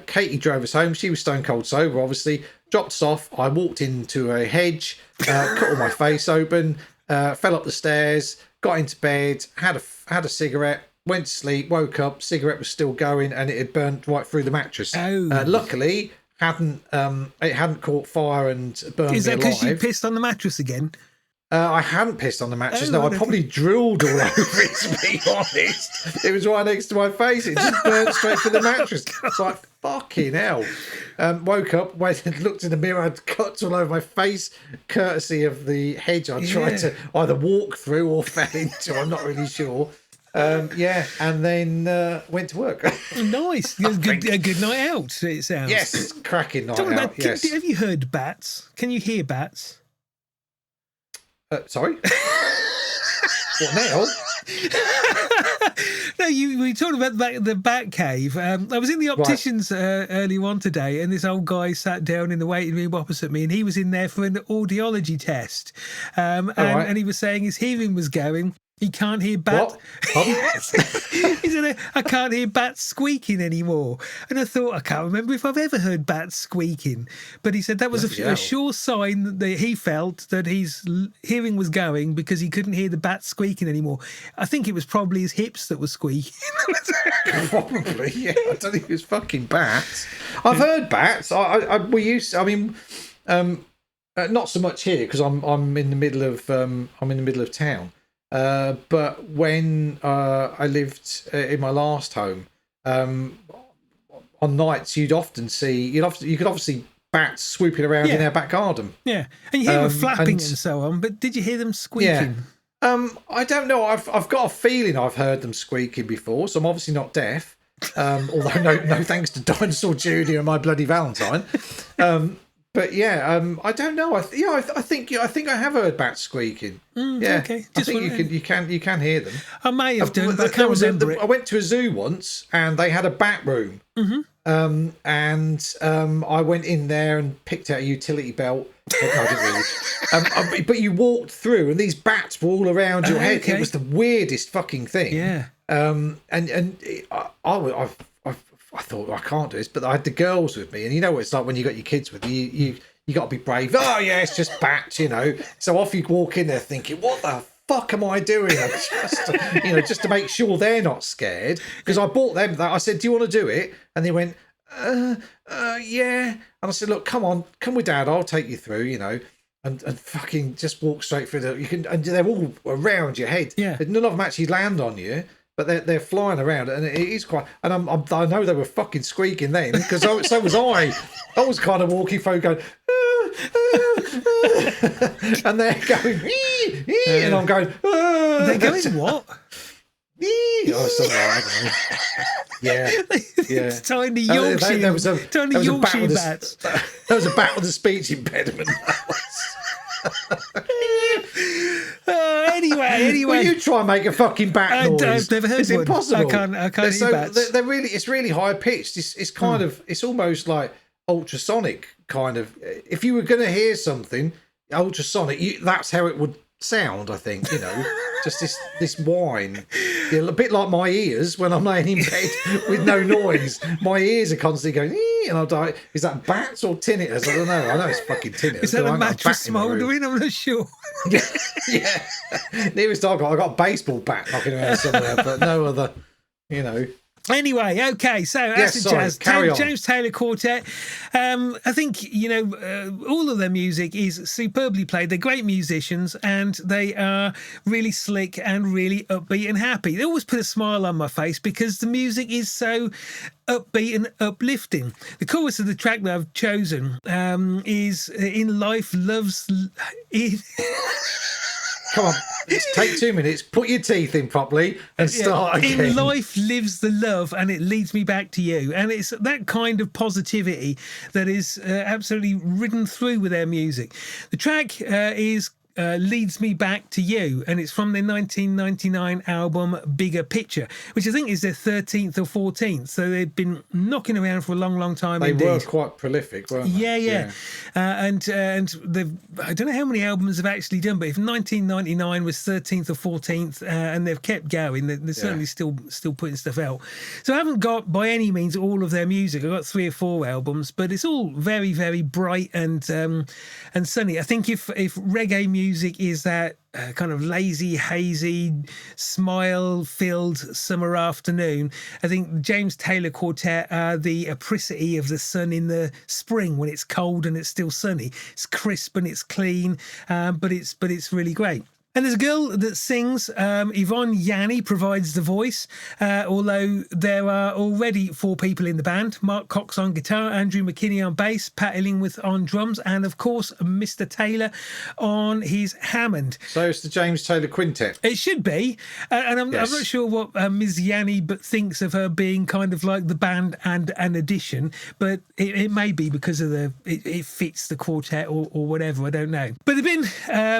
Katie drove us home. She was stone cold sober, obviously. Dropped us off. I walked into a hedge, cut all my face open, fell up the stairs, got into bed, had a cigarette, went to sleep, woke up, cigarette was still going, and it had burnt right through the mattress. Oh. Luckily, it hadn't caught fire and burned me alive. Is that because you pissed on the mattress again? I hadn't pissed on the mattress. No, I probably drilled all over it, to be honest. It was right next to my face. It just burnt straight through the mattress. It's like, fucking hell. Woke up, went and looked in the mirror. I had cuts all over my face, courtesy of the hedge I tried to either walk through or fell into. I'm not really sure. And then went to work. Nice. A good night out, it sounds. Yes, cracking night out. Yes. Have you heard bats? Can you hear bats? Sorry? What now? No, we talked about the Bat Cave. I was in the opticians early on today, and this old guy sat down in the waiting room opposite me, and he was in there for an audiology test. And he was saying his hearing was going. He can't hear bats. He said, I can't hear bats squeaking anymore. And I thought, I can't remember if I've ever heard bats squeaking. But he said that was a sure sign that he felt that his hearing was going because he couldn't hear the bats squeaking anymore. I think it was probably his hips that were squeaking. Probably, yeah. I don't think it was fucking bats. I've heard bats. Not so much here because I'm in the middle of town. But when I lived in my last home, on nights you could often see bats swooping around in our back garden. Yeah, and you hear them flapping and so on. But did you hear them squeaking? Yeah. I don't know. I've got a feeling I've heard them squeaking before, so I'm obviously not deaf. Although no thanks to Dinosaur Junior and my bloody Valentine. But I don't know. I think I have heard bats squeaking. Okay. I think you can hear them. I may have done, but I can't remember it. I went to a zoo once, and they had a bat room. Mm-hmm. I went in there and picked out a utility belt. No, I didn't really. But you walked through, and these bats were all around your head. It was the weirdest fucking thing. Yeah. I thought, I can't do this, but I had the girls with me, and you know what it's like when you got your kids with you. You got to be brave. Oh yeah, it's just bats, you know. So off you walk in there thinking, what the fuck am I doing? Just to make sure they're not scared. Because I bought them that. I said, do you want to do it? And they went, yeah. And I said, look, come with Dad. I'll take you through, you know. And fucking just walk straight through and they're all around your head. Yeah. None of them actually land on you. But they're flying around, and it is quite. And I know they were fucking squeaking then, because so was I. I was kind of walking through, going, and they're going, and I'm going. They're going what? or something like that. Yeah, yeah. It's tiny Yorkshire, tiny Yorkshire bats. That was a bat with a speech impediment. Anyway. Well, you try and make a fucking bat noise. I've never heard it's one. Impossible. I can't hear bats. They're really, it's really high pitched. It's kind of, it's almost like ultrasonic kind of. If you were going to hear something ultrasonic, that's how it would sound. I think, just this whine. Yeah, a bit like my ears when I'm laying in bed with no noise. My ears are constantly going, and I'll die. Is that bats or tinnitus? I don't know. I know it's fucking tinnitus. Is that a mattress smouldering? I'm not sure. Yeah. Nearest I got a baseball bat knocking around somewhere, but no other, Anyway, okay, so acid jazz, James Taylor Quartet. I think, all of their music is superbly played. They're great musicians and they are really slick and really upbeat and happy. They always put a smile on my face because the music is so upbeat and uplifting. The chorus of the track that I've chosen is In Life Loves... Come on, take 2 minutes, put your teeth in properly and start again. In life lives the love and it leads me back to you. And it's that kind of positivity that is absolutely ridden through with their music. The track is Leads Me Back to You, and it's from their 1999 album Bigger Picture, which I think is their 13th or 14th. So they've been knocking around for a long, long time. They indeed. were quite prolific, weren't they? Yeah. And they've, I don't know how many albums they've actually done, but if 1999 was 13th or 14th, and they've kept going, they're certainly still putting stuff out. So I haven't got by any means all of their music. I've got 3 or 4 albums, but it's all very, very bright and sunny. I think if reggae music is that kind of lazy, hazy, smile-filled summer afternoon, I think James Taylor Quartet are the apricity of the sun in the spring when it's cold and it's still sunny. It's crisp and it's clean, but it's really great. And there's a girl that sings. Yvonne Yanni provides the voice, although there are already 4 people in the band. Mark Cox on guitar, Andrew McKinney on bass, Pat Illingworth on drums, and, of course, Mr. Taylor on his Hammond. So it's the James Taylor Quintet. It should be. And I'm not sure what Ms. Yanni thinks of her being kind of like the band and an addition, but it may be because of it fits the quartet or whatever. I don't know. But they've been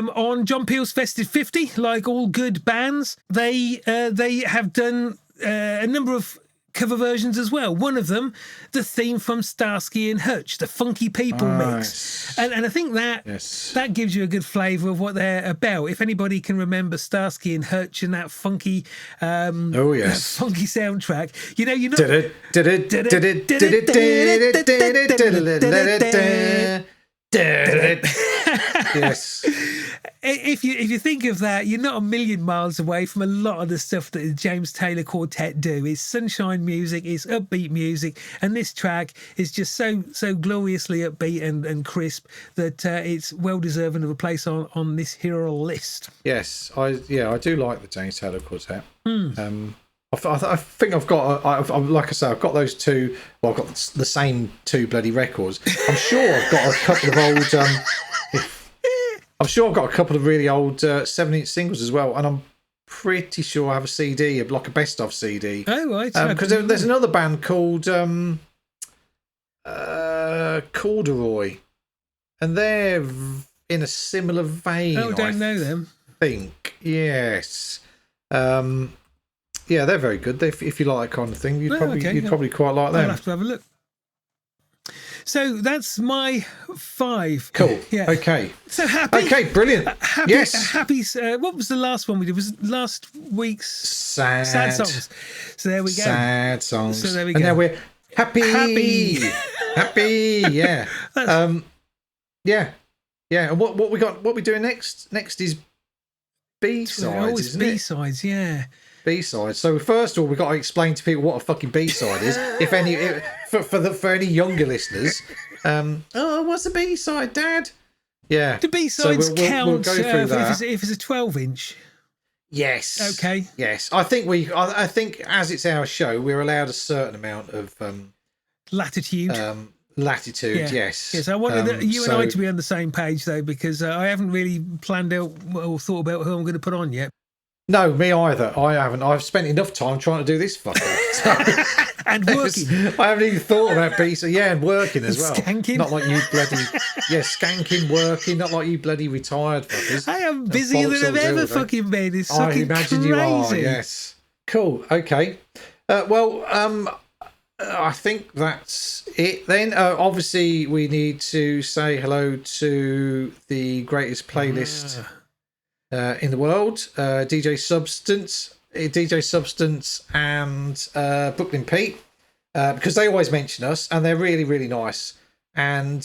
on John Peel's Festive 50, like all good bands. They have done a number of cover versions as well. One of them, the theme from Starsky and Hutch, the Funky People mix, and I think that gives you a good flavour of what they're about. If anybody can remember Starsky and Hutch and that funky, that funky soundtrack, you're not. Yes. If you think of that, you're not a million miles away from a lot of the stuff that the James Taylor Quartet do. It's sunshine music, it's upbeat music, and this track is just so gloriously upbeat and crisp that it's well deserving of a place on this hero list. Yes, I do like the James Taylor Quartet. I think I've got, like I say, I've got those 2. Well, I've got the same 2 bloody records. I'm sure I've got a couple of old. I'm sure I've got a couple of really old 7-inch singles as well, and I'm pretty sure I have a CD, like a best of CD. Oh right, because there's another band called Corduroy, and they're in a similar vein. Oh, don't know them. I think yes. Yeah, they're very good. If you like that kind of thing, you'd probably quite like them. I'll have to have a look. So that's my 5. Cool. Yeah. Okay. So happy. Okay, brilliant. Happy. What was the last one we did? Was it last week's sad songs? So there we go. Sad songs. So there we go. And now we're happy. Happy. Yeah. Yeah. And what we got? What we doing next? Next is B-sides. Isn't B-sides. Yeah. B-sides. So first of all, we've got to explain to people what a fucking B-side is. If any, for any younger listeners, what's a B-side, Dad? Yeah. Do B-sides count we'll go through that. if it's a 12-inch? Yes. Okay. Yes. I think as it's our show, we're allowed a certain amount of latitude. Latitude. Yes. Yes. I wanted you and I to be on the same page though, because I haven't really planned out or thought about who I'm going to put on yet. No, me either. I haven't. I've spent enough time trying to do this fucker. So, And working. I haven't even thought about pizza. Yeah, and working as well. Skanking. Not like you bloody... Yeah, skanking, working. Not like you bloody retired fuckers. I am busier than I've ever fucking been. It's I fucking imagine crazy. you are, yes. Cool, okay. I think that's it then. Obviously, we need to say hello to the greatest playlist in the world, DJ Substance and Brooklyn Pete, because they always mention us and they're really, really nice. And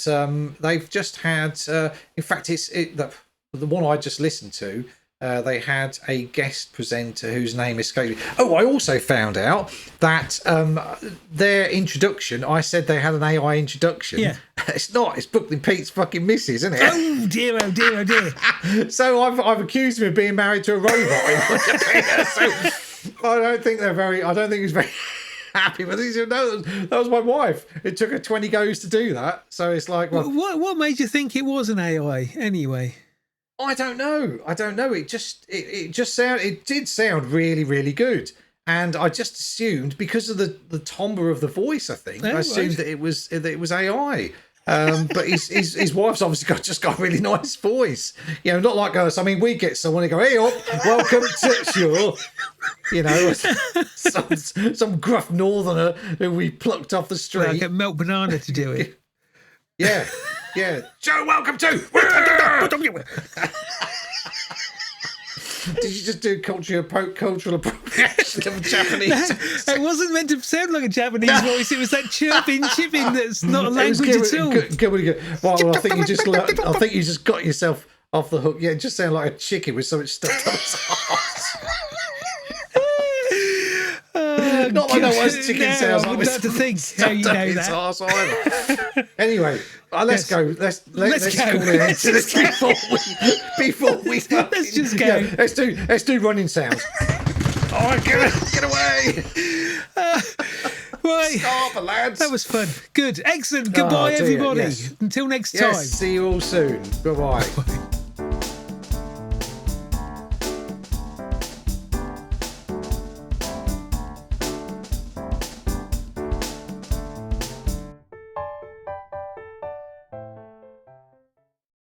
they've just had, in fact, the one I just listened to. They had a guest presenter whose name escaped me. Oh, I also found out that their introduction, I said they had an AI introduction. Yeah. It's not. It's Brooklyn Pete's fucking missus, isn't it? Oh dear, oh dear, oh dear. So I've accused him of being married to a robot. So I don't think he's very happy. But he said, no, that was my wife. It took her 20 goes to do that. So it's like, well, What made you think it was an AI anyway? I don't know. It did sound really, really good. And I just assumed, because of the timbre of the voice, I think, I assumed that it was AI. But his wife's obviously just got a really nice voice. You know, not like us. I mean, we get someone who go, hey up, welcome to your, you know, some gruff northerner who we plucked off the street. Like a Melt Banana to do it. Yeah. Joe, welcome to. Did you just do cultural appropriation of Japanese? It wasn't meant to sound like a Japanese voice. It was that chipping that's not a language at all. Good. Well, I think you just got yourself off the hook. Yeah, it just sounded like a chicken with something stuck up its arse. Not like that was chicken sounds. I wouldn't have to think how you know that. Anyway, let's go. Let's call it end to this before we. Let's just go. Yeah, let's do running sounds. Oh, get away! Right. Stop, lads. That was fun. Good. Excellent. Goodbye, everybody. Yes. Until next time. Yes. See you all soon. Bye-bye.